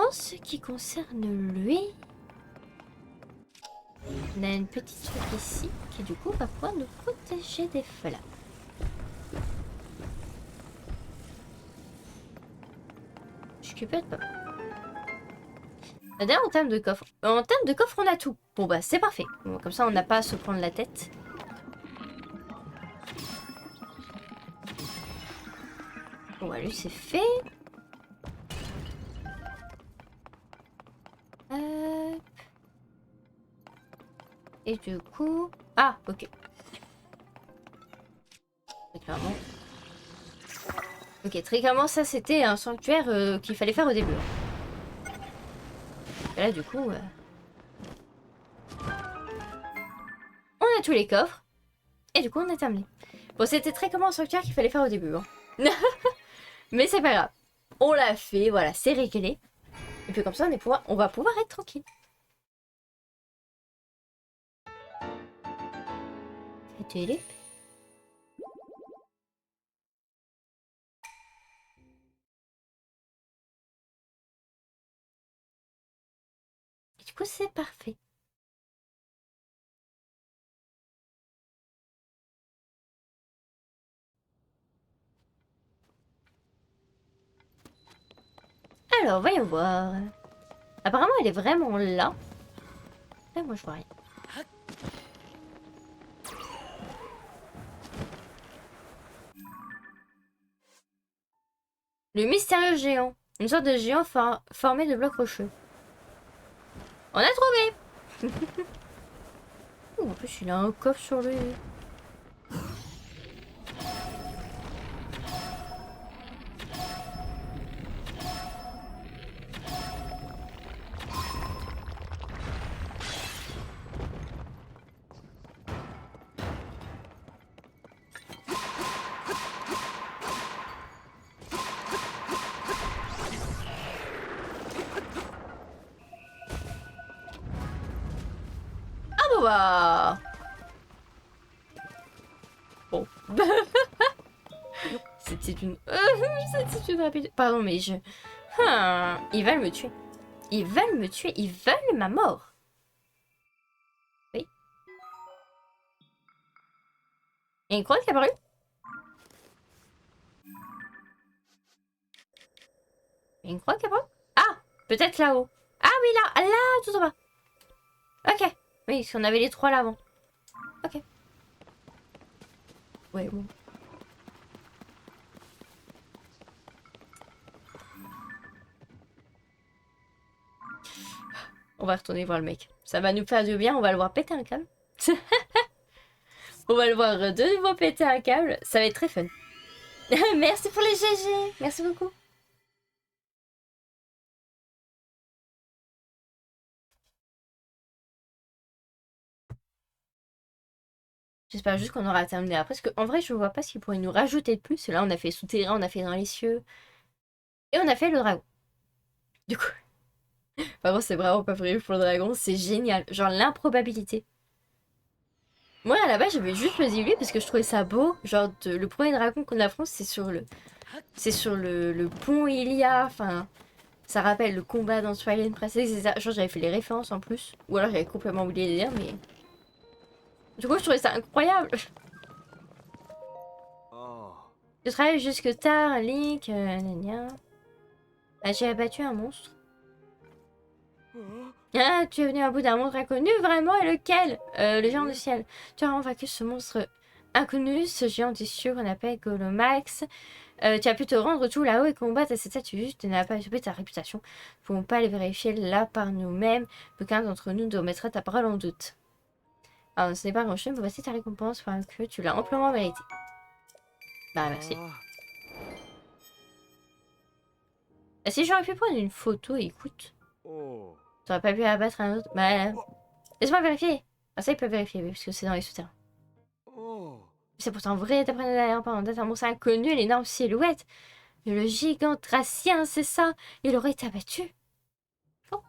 Speaker 1: En ce qui concerne lui... On a une petite truc ici qui du coup va pouvoir nous protéger des flammes. Je suis peut-être pas. D'ailleurs, en termes de coffre, on a tout. Bon bah c'est parfait. Bon, comme ça, on n'a pas à se prendre la tête. Bon bah lui c'est fait. Et du coup... Ah, ok. Très clairement. Ok, très clairement, ça c'était un sanctuaire qu'il fallait faire au début. Et là, du coup... On a tous les coffres. Et du coup, on a terminé. Bon, c'était très clairement un sanctuaire qu'il fallait faire au début. Hein. Mais c'est pas grave. On l'a fait, voilà, c'est réglé. Et puis comme ça, on va pouvoir être tranquille. Et du coup, c'est parfait. Alors, voyons voir. Apparemment, elle est vraiment là. Là, moi, je vois rien. Le mystérieux géant. Une sorte de géant formé de blocs rocheux. On a trouvé. En plus, il a un coffre sur lui. Ah bon bah... Bon. C'était une... C'était une rapide... Pardon, mais je... Ils veulent me tuer. Ils veulent me tuer. Ils veulent ma mort. Oui. Il y a une croix qui est apparue. Il y a une croix qui est apparue. Ah, peut-être là-haut. Ah oui, là, là, tout en bas. Ok. Oui, parce qu'on avait les trois là avant. Ok. Ouais, bon. On va retourner voir le mec. Ça va nous faire du bien, on va le voir péter un câble. On va le voir de nouveau péter un câble. Ça va être très fun. Merci pour les GG. Merci beaucoup. J'espère juste qu'on aura terminé après. Parce qu'en vrai, je vois pas ce qu'il pourrait nous rajouter de plus. Là, on a fait souterrain, on a fait dans les cieux. Et on a fait le dragon. Du coup... Par contre, c'est vraiment pas prévu pour le dragon. C'est génial. Genre l'improbabilité. Moi, à la base, j'avais juste choisi lui parce que je trouvais ça beau. Genre, le premier dragon qu'on affronte, c'est sur le... C'est sur le pont Ilia. Enfin, ça rappelle le combat dans Twilight Princess, etc. Genre, j'avais fait les références en plus. Ou alors, j'avais complètement oublié les dire, mais... Du coup, je trouvais ça incroyable. Je travaille jusque tard, Link, gna. Bah, j'ai abattu un monstre. Ah, tu es venu à bout d'un monstre inconnu, vraiment? Et lequel? Le géant du ciel. Tu as vraiment vaincu ce monstre inconnu, ce géant des cieux qu'on appelle Golomax. Tu as pu te rendre tout là-haut et combattre à cette statue. Tu n'as pas échappé ta réputation. Nous ne pouvons pas les vérifier là par nous-mêmes. Aucun d'entre nous doit mettre ta parole en doute. Alors, ce n'est pas grand-chose, mais voici ta récompense parce que tu l'as amplement mérité. Bah, merci. Et si j'aurais pu prendre une photo, écoute. T'aurais pas pu abattre un autre. Bah, laisse-moi vérifier. Ah, ça, il peut vérifier, oui, parce que c'est dans les souterrains. C'est pourtant vrai, d'après d'ailleurs pendant d'être un monstre inconnu, l'énorme silhouette. Mais le gigant thraciens, c'est ça. Il aurait été abattu. Oh.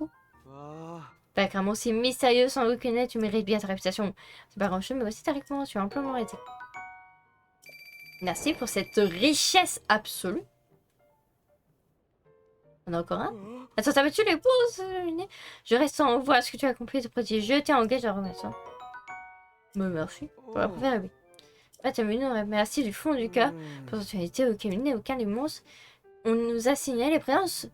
Speaker 1: Pas qu'un monstre si mystérieux sans aucune aide, tu mérites bien ta réputation. C'est pas grand-chose, mais voici ta récompense, tu as amplement arrêté. Merci pour cette richesse absolue. On a encore un? Attends, t'as battu les pauses? Je reste en voie. Ce que tu as accompli de prodigieux. T'es engagé à remettre. Mais merci. Pour la préférer, oui. Merci du fond du cœur pour ton utilité au cabinet, aucun des monstres. On nous a signalé les présences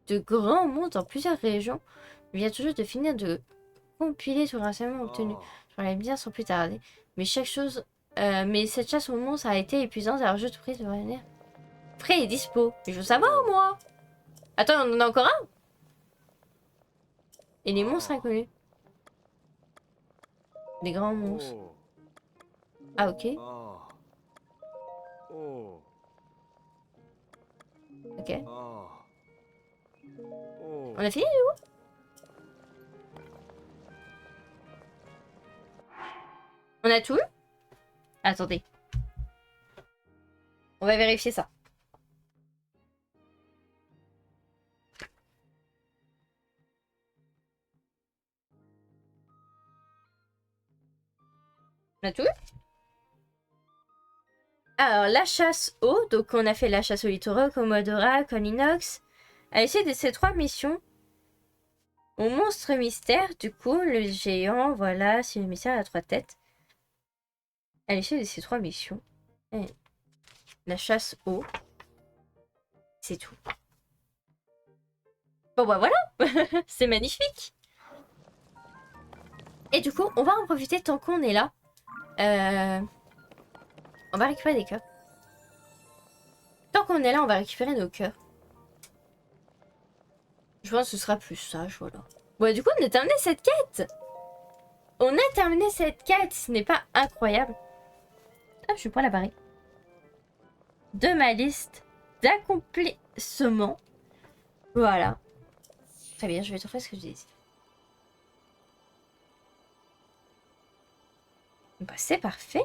Speaker 1: de grands monstres dans plusieurs régions. Il vient toujours de finir de compiler tout le renseignement obtenu. Je parlais bien sans plus tarder. Mais mais cette chasse aux monstres a été épuisante, alors je te prie de revenir. Prêt et dispo. Mais je veux savoir, moi. Attends, on en a encore un? Et les monstres inconnus. Des grands monstres. Ah, ok. Ok. On a fini, du coup? On a tout eu? Attendez. On va vérifier ça. On a tout eu? Alors, la chasse au. Donc, on a fait la chasse au littoral, Commodora, Colinox. À l'issue de ces 3 missions, au monstre mystère, du coup, le géant, voilà, c'est le mystère à 3 têtes. À l'issue de ces 3 missions, la chasse au. C'est tout. Bon, bah voilà. C'est magnifique. Et du coup, on va en profiter tant qu'on est là. On va récupérer des cœurs. Tant qu'on est là, on va récupérer nos cœurs. Je pense que ce sera plus sage, voilà. Bon, du coup, on a terminé cette quête. On a terminé cette quête. Ce n'est pas incroyable. Hop, je prends la barre. De ma liste d'accomplissements. Voilà. Très bien, je vais tout faire ce que je dis. Bah, c'est parfait.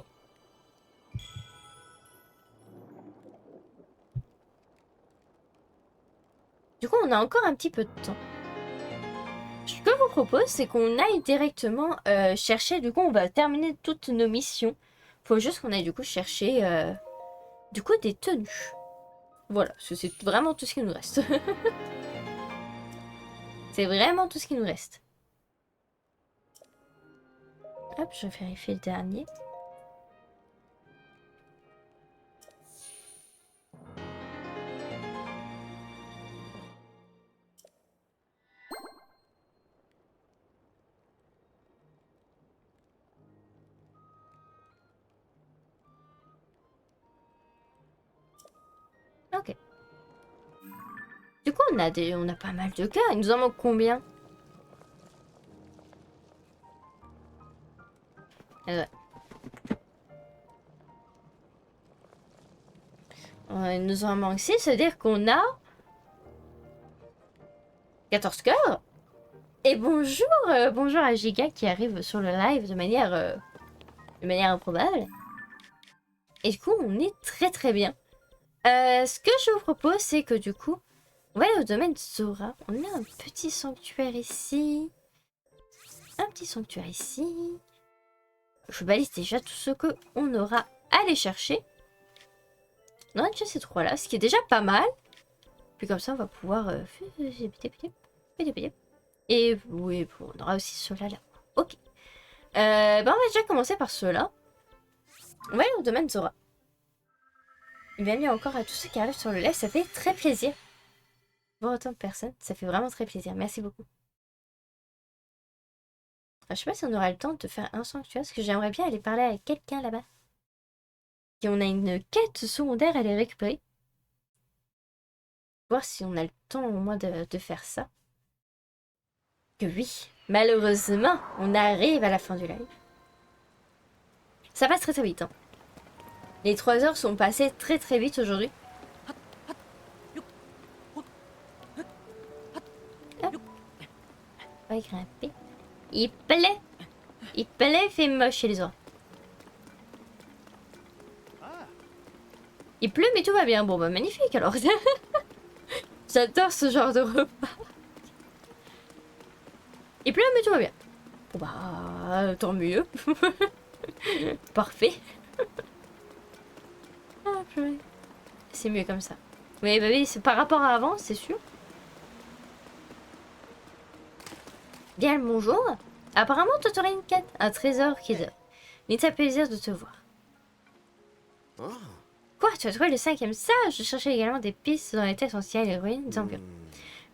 Speaker 1: Du coup, on a encore un petit peu de temps. Ce que je vous propose, c'est qu'on aille directement chercher. Du coup, on va terminer toutes nos missions. Faut juste qu'on aille du coup chercher du coup des tenues. Voilà, c'est vraiment tout ce qui nous reste. C'est vraiment tout ce qui nous reste. Hop, je vais vérifier le dernier. Ok. Du coup, on a pas mal de cas. Il nous en manque combien? Il nous en manque 6, c'est-à-dire qu'on a 14 cœurs. Et bonjour, bonjour à Giga qui arrive sur le live de manière improbable. Et du coup, on est très très bien. Ce que je vous propose, c'est que du coup, on va aller au domaine Zora. On a un petit sanctuaire ici. Un petit sanctuaire ici. Je balise déjà tout ce qu'on aura à aller chercher. On a déjà ces 3 là, ce qui est déjà pas mal. Puis comme ça, on va pouvoir... Et oui, on aura aussi ceux-là là. Ok. On va déjà commencer par ceux-là. On va aller au domaine Zora. Bienvenue encore à tous ceux qui arrivent sur le live, ça fait très plaisir. Voir autant de personnes, ça fait vraiment très plaisir. Merci beaucoup. Je sais pas si on aura le temps de faire un sanctuaire, parce que j'aimerais bien aller parler avec quelqu'un là-bas. Et on a une quête secondaire à aller récupérer. Voir si on a le temps au moins de faire ça. Que oui, malheureusement, on arrive à la fin du live. Ça passe très très vite. Hein. Les 3 heures sont passées très très vite aujourd'hui. Hop. On va grimper. Il plaît, il fait moche chez les oies. Il pleut mais tout va bien. Bon bah magnifique alors. J'adore ce genre de repas. Il pleut mais tout va bien. Bon bah tant mieux. Parfait. Ah, c'est mieux comme ça. Mais bah oui, c'est par rapport à avant, c'est sûr. Bien le bonjour. Apparemment, toi t'aurais une quête, un trésor qui dort. Il t'a plaisir de te voir. Quoi, tu as trouvé le 5e sage? Je cherchais également des pistes dans les textes anciens et les ruines d'Ambion.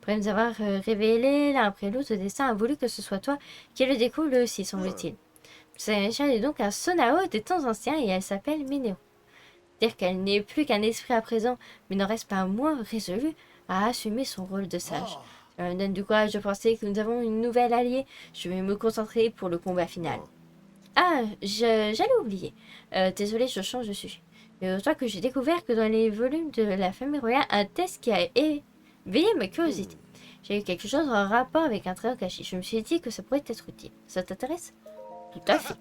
Speaker 1: Après nous avoir révélé l'un après l'autre, le destin a voulu que ce soit toi qui le découvre lui aussi, semble-t-il. Cette est donc un Sonao des temps anciens et elle s'appelle Minero. Dire qu'elle n'est plus qu'un esprit à présent, mais n'en reste pas moins résolue à assumer son rôle de sage. Ça me donne du courage de penser que nous avons une nouvelle alliée. Je vais me concentrer pour le combat final. Ah, j'allais oublier. Désolée, je change de sujet. Mais toi que j'ai découvert que dans les volumes de la famille royale, un test qui a éveillé ma curiosité. J'ai eu quelque chose en rapport avec un trésor caché. Je me suis dit que ça pourrait être utile. Ça t'intéresse? Tout à fait.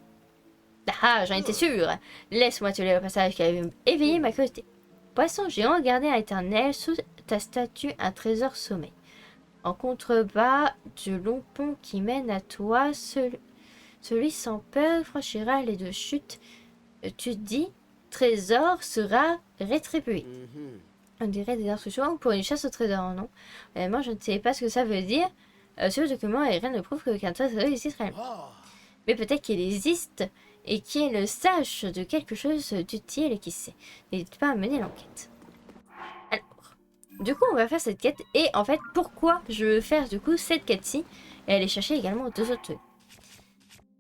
Speaker 1: Ah, j'en étais sûre. Laisse-moi te lire le passage qui a éveillé ma curiosité. Poisson géant, gardien éternel, sous ta statue, un trésor sommeil. En contrebas du long pont qui mène à toi, celui sans peur franchira les 2 chutes. Tu dis, trésor sera rétribué. On dirait des instructions pour une chasse au trésor, non? Moi, je ne sais pas ce que ça veut dire. Sur le document, rien ne prouve qu'un trésor existe réellement. Mais peut-être qu'il existe et qu'il sache de quelque chose d'utile et qui sait. N'hésite pas à mener l'enquête. Alors, du coup, on va faire cette quête. Et en fait, pourquoi je veux faire du coup cette quête-ci et aller chercher également 2 autres.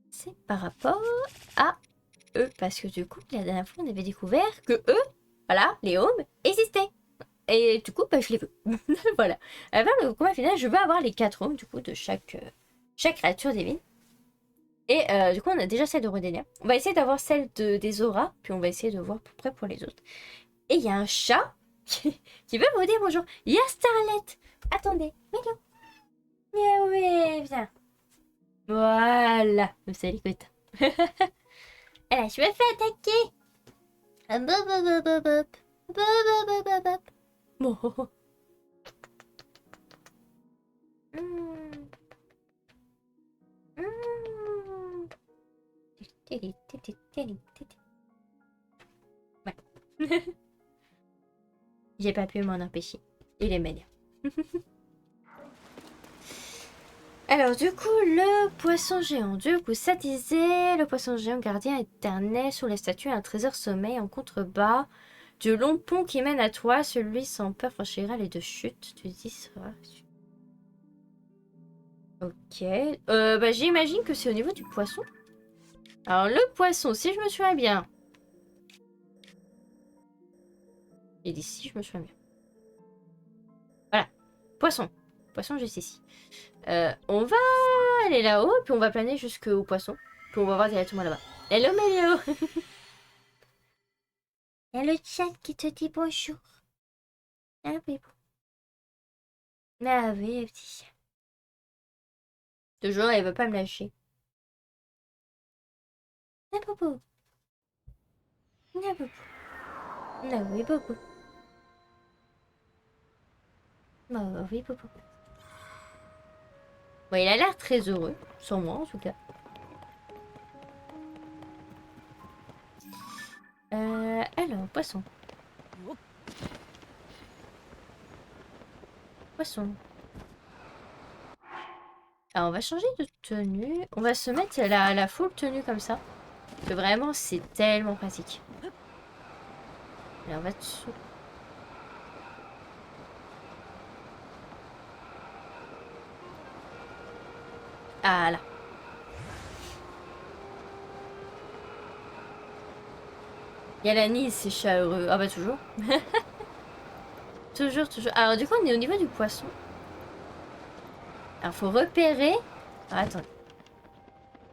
Speaker 1: C'est par rapport à eux. Parce que du coup, la dernière fois, on avait découvert que eux, voilà, les hommes, existaient. Et du coup, bah, je les veux. Voilà. Avant le combat final, je veux avoir les 4 hommes, du coup, de chaque créature divine. Et du coup, on a déjà celle de Rodelia. On va essayer d'avoir celle des auras, puis on va essayer de voir à peu près pour les autres. Et il y a un chat qui veut vous dire bonjour. Il y a Starlet. Attendez. Miaou. Miaou, oui, viens. Voilà. C'est l'écoute. Alors, je me fais attaquer. Bon. Ouais. J'ai pas pu m'en empêcher. Il est meilleur. Alors du coup, le poisson géant. Du coup, ça disait, le poisson géant gardien éternel sous la statue, un trésor sommeil en contrebas. Du long pont qui mène à toi, celui sans peur franchira les 2 chutes. Tu dis ça. Ok. Bah, j'imagine que c'est au niveau du poisson. Alors le poisson, si je me souviens bien. Et d'ici, je me souviens bien. Voilà. Poisson. Poisson juste ici. On va aller là-haut, puis on va planer jusqu'au poisson. Puis on va voir directement là-bas. Hello Méléo. Il y a le chat qui te dit bonjour. Ah oui, bon. Ah oui, petit chat. Toujours, elle veut pas me lâcher. Ah bobo. Ah bobo. Ah oui, bobo. Ah oui, bobo. Bon, il a l'air très heureux. Sur moi, en tout cas. Alors, poisson. Poisson. Alors, on va changer de tenue. On va se mettre la full tenue comme ça. Parce que vraiment, c'est tellement pratique. Là, on va dessous. Ah là. Il y a la Nile, c'est chaleureux. Ah bah toujours. Toujours, toujours. Alors du coup, on est au niveau du poisson. Alors, faut repérer... Ah, attendez.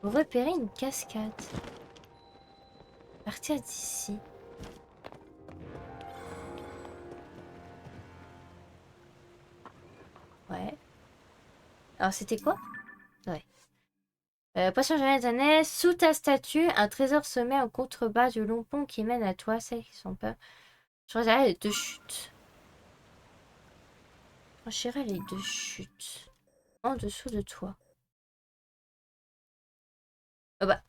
Speaker 1: Faut repérer une cascade. Partir d'ici. Ouais. Alors, c'était quoi? Ouais. Poisson japonais, sous ta statue, un trésor se met en contrebas du long pont qui mène à toi, celles qui sont peur. Je regarde les deux chutes. Franchirai les deux chutes. En dessous de toi. Ah bah.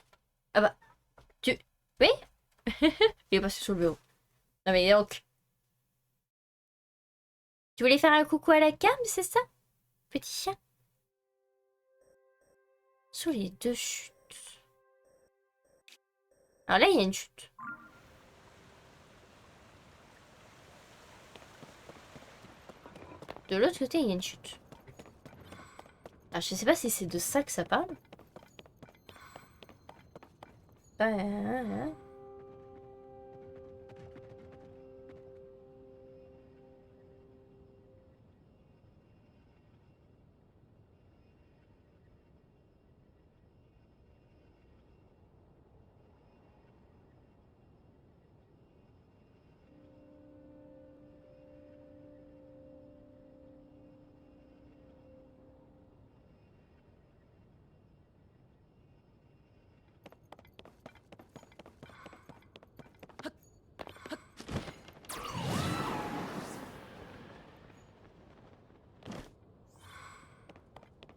Speaker 1: Ah bah. Tu... Oui. Il est passé sur le bureau. Non mais donc... Tu voulais faire un coucou à la cam, c'est ça? Petit chien. Sous les deux chutes. Alors là, il y a une chute. De l'autre côté, il y a une chute. Alors, je sais pas si c'est de ça que ça parle.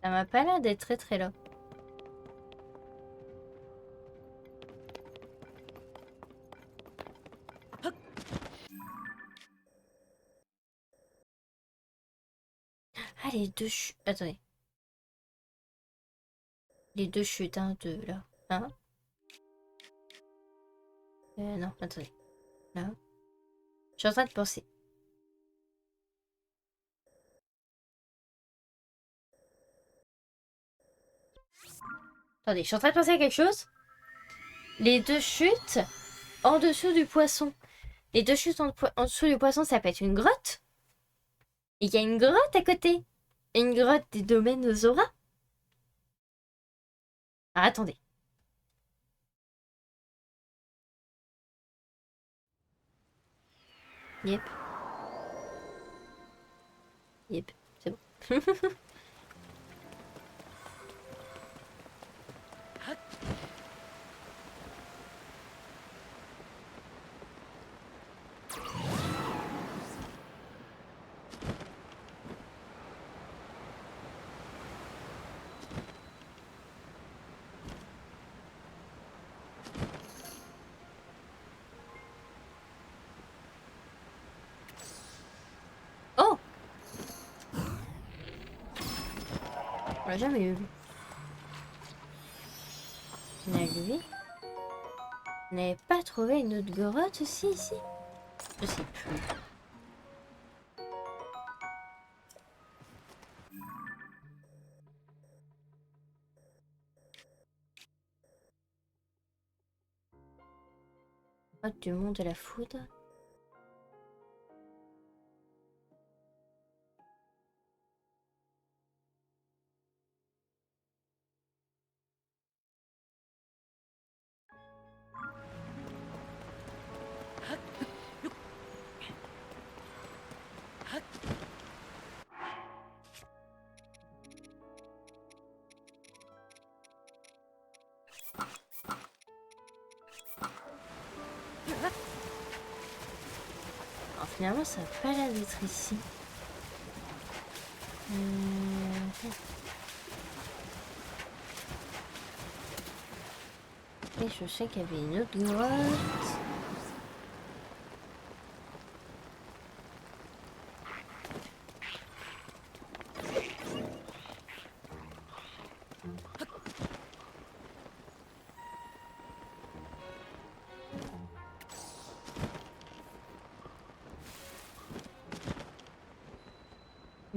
Speaker 1: Ça m'a pas l'air d'être très très là. Ah, les deux chutes. Attendez. Les deux chutes, un, deux, là. Hein? Non, attendez. Là. Je suis en train de penser. Attendez, je suis en train de penser à quelque chose. Les deux chutes en dessous du poisson. Les deux chutes en dessous du poisson, ça peut être une grotte. Et il y a une grotte à côté. Une grotte des domaines Zora. Ah, attendez. Yep. Yep. C'est bon. Oh! On l'a jamais vu. On a lui. On n'avait pas trouvé une autre grotte aussi ici? Je sais plus. Grotte du monde de la foudre. Alors finalement, ça n'a pas l'air d'être ici. Et je sais qu'il y avait une autre grotte.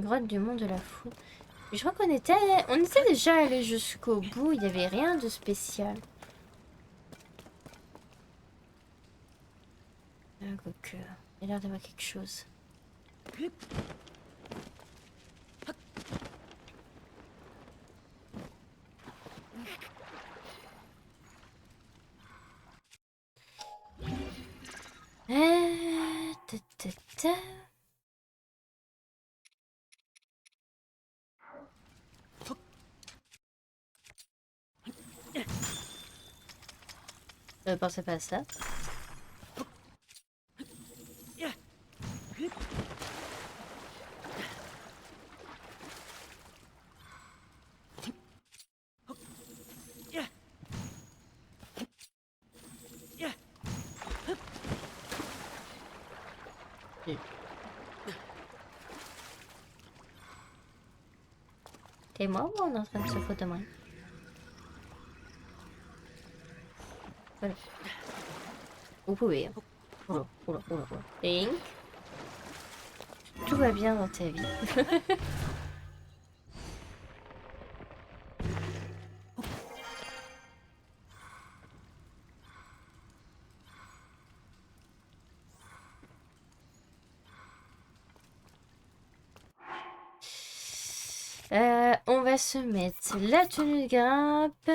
Speaker 1: grotte du monde de la foudre. Je crois qu'on était déjà allé jusqu'au bout, il n'y avait rien de spécial. Ah, quoique, il y a l'air d'avoir quelque chose. Ta, ta, ta. Je ne pensais pas à ça. T'es mort ou on est en train de se foutre de moi? Voilà. Vous pouvez. Hein. Oula, oula, oula, oula. Link. Tout va bien dans ta vie. On va se mettre la tenue de grimpe.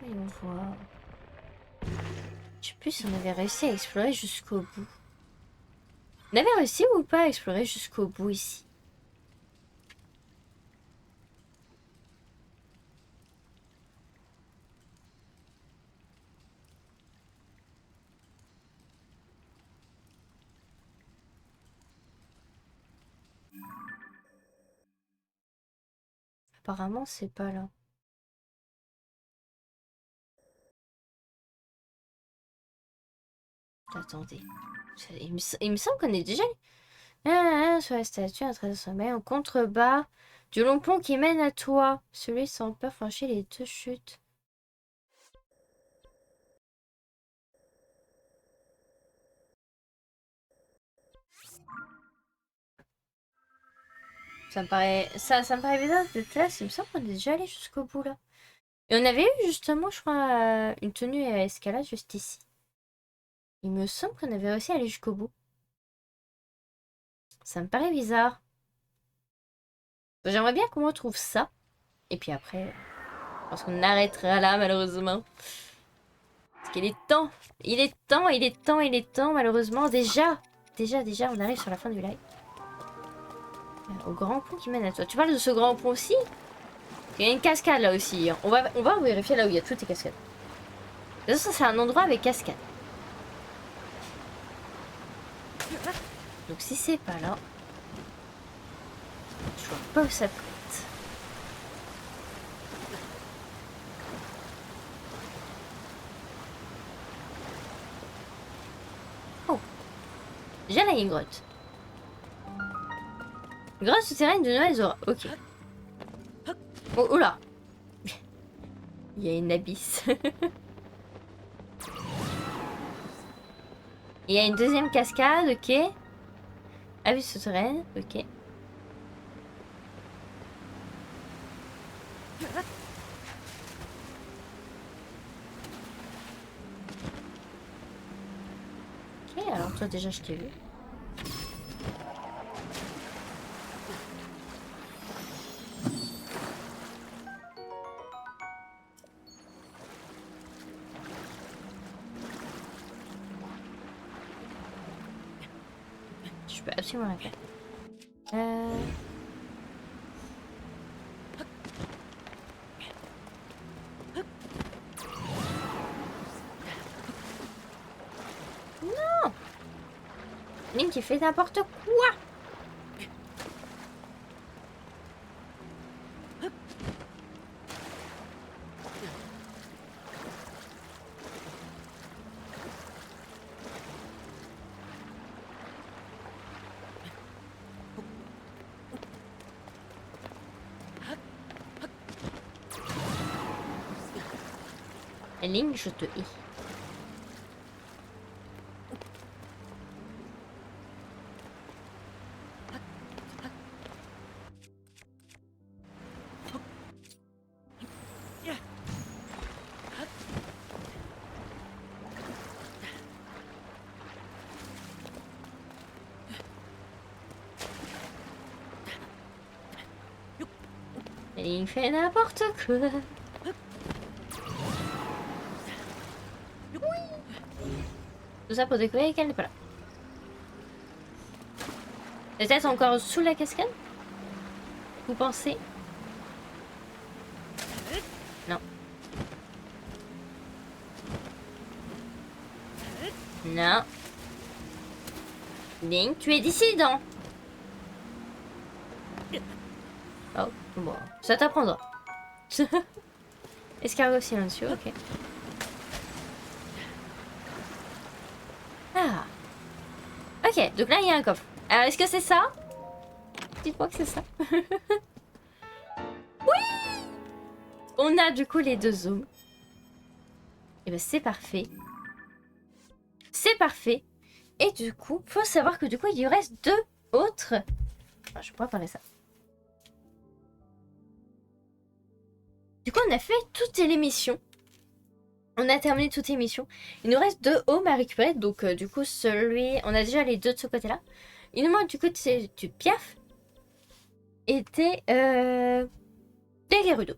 Speaker 1: Voyons voir. Je sais plus si on avait réussi à explorer jusqu'au bout. On avait réussi ou pas à explorer jusqu'au bout ici? Apparemment, c'est pas là. Attendez. Il me semble qu'on est déjà... sur la statue, en train de sommeil, en contrebas du long pont qui mène à toi. Celui sans peur franchit les 2 chutes. Ça me paraît bizarre d'être là. Il me semble qu'on est déjà allé jusqu'au bout là. Et on avait eu justement, je crois, une tenue à escalade juste ici. Il me semble qu'on avait réussi à aller jusqu'au bout. Ça me paraît bizarre. J'aimerais bien qu'on retrouve ça. Et puis après, je pense qu'on arrêtera là malheureusement. Parce qu'il est temps. Il est temps malheureusement. Déjà, on arrive sur la fin du live. Au grand pont qui mène à toi. Tu parles de ce grand pont aussi? Il y a une cascade là aussi. On va vérifier là où il y a toutes les cascades. De toute façon, c'est un endroit avec cascade. Donc si c'est pas là, je vois pas où ça peut être. Oh, déjà là il y a une grotte. Une grotte souterraine de Noël Zora. Ok. Oh, oh là. Il y a une abysse. Il y a une deuxième cascade, ok. Abysse souterraine, ok. Ok, alors toi déjà je t'ai vu. je peux absolument rien faire. Non! Link qui fait n'importe quoi! Link, je te hais. Link fait n'importe quoi. Tout ça pour découvrir qu'elle n'est pas là. Les têtes sont encore sous la cascade? Vous pensez? Non. Non. Link, tu es dissident. Oh, bon. Ça t'apprendra. Escargot silencieux, ok. Ah. Ok, donc là il y a un coffre. Alors est-ce que c'est ça? Dites-moi que c'est ça. Oui! On a du coup les deux zooms. Et ben c'est parfait. C'est parfait. Et du coup, faut savoir que du coup il y reste deux autres. Enfin, je pourrais parler ça. Du coup on a fait toutes les missions. On a terminé toutes les missions. Il nous reste deux hommes à récupérer. Donc du coup celui... On a déjà les deux de ce côté-là. Il nous manque du coup du Piaf. Et des Gerudo.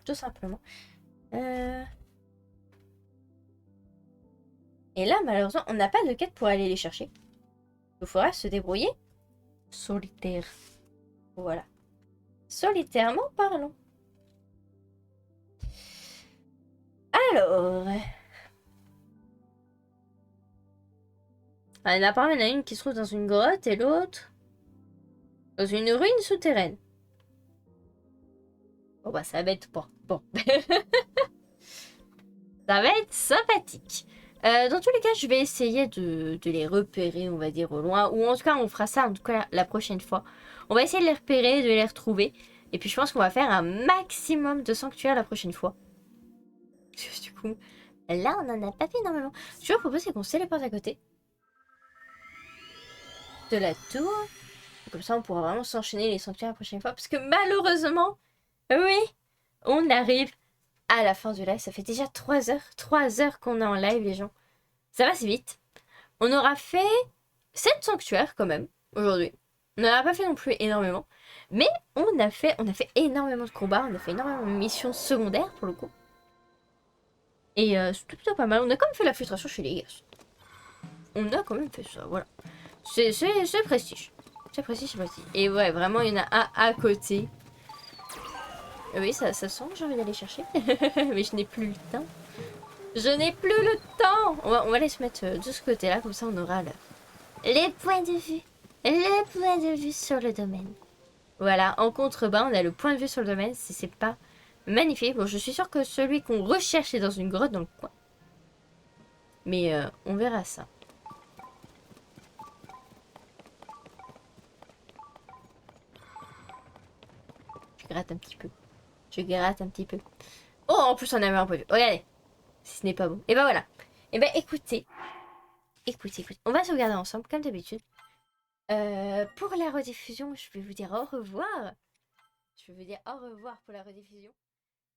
Speaker 1: Tout simplement. Et là malheureusement on n'a pas de quête pour aller les chercher. Il faudra se débrouiller. Solitaire. Voilà. Solitairement parlons. Alors... apparemment, il y en a une qui se trouve dans une grotte et l'autre dans une ruine souterraine. Bon bah ça va être... Bon. Ça va être sympathique. Dans tous les cas, je vais essayer de les repérer, on va dire, au loin. Ou en tout cas, on fera ça en tout cas la prochaine fois. On va essayer de les repérer, de les retrouver. Et puis je pense qu'on va faire un maximum de sanctuaires la prochaine fois. Du coup, là, on en a pas fait énormément. Ce que je propose, c'est qu'on se téléporte à côté de la tour. Comme ça, on pourra vraiment s'enchaîner les sanctuaires la prochaine fois. Parce que malheureusement, oui, on arrive à la fin du live. Ça fait déjà 3 heures. 3 heures qu'on est en live, les gens. Ça va si vite. On aura fait 7 sanctuaires quand même, aujourd'hui. On n'en a pas fait non plus énormément. Mais on a fait énormément de combats. On a fait énormément de missions secondaires, pour le coup. Et c'était plutôt pas mal. On a quand même fait la frustration chez les gars. On a quand même fait ça, voilà. C'est prestige. C'est prestige, c'est prestige. Et ouais, vraiment, il y en a un à côté. Oui, ça sent que j'ai envie d'aller chercher. Mais je n'ai plus le temps. Je n'ai plus le temps. On va aller se mettre de ce côté-là. Comme ça, on aura les points de vue. Les points de vue sur le domaine. Voilà, en contrebas, on a le point de vue sur le domaine. C'est pas magnifique. Bon, je suis sûre que celui qu'on recherche est dans une grotte dans le coin. Mais on verra ça. Je gratte un petit peu. Je gratte un petit peu. Oh, en plus, on avait un peu vu. Regardez. Si ce n'est pas bon. Et ben voilà. Et ben écoutez. Écoutez. On va sauvegarder ensemble, comme d'habitude. Pour la rediffusion, je vais vous dire au revoir. Je vais vous dire au revoir pour la rediffusion.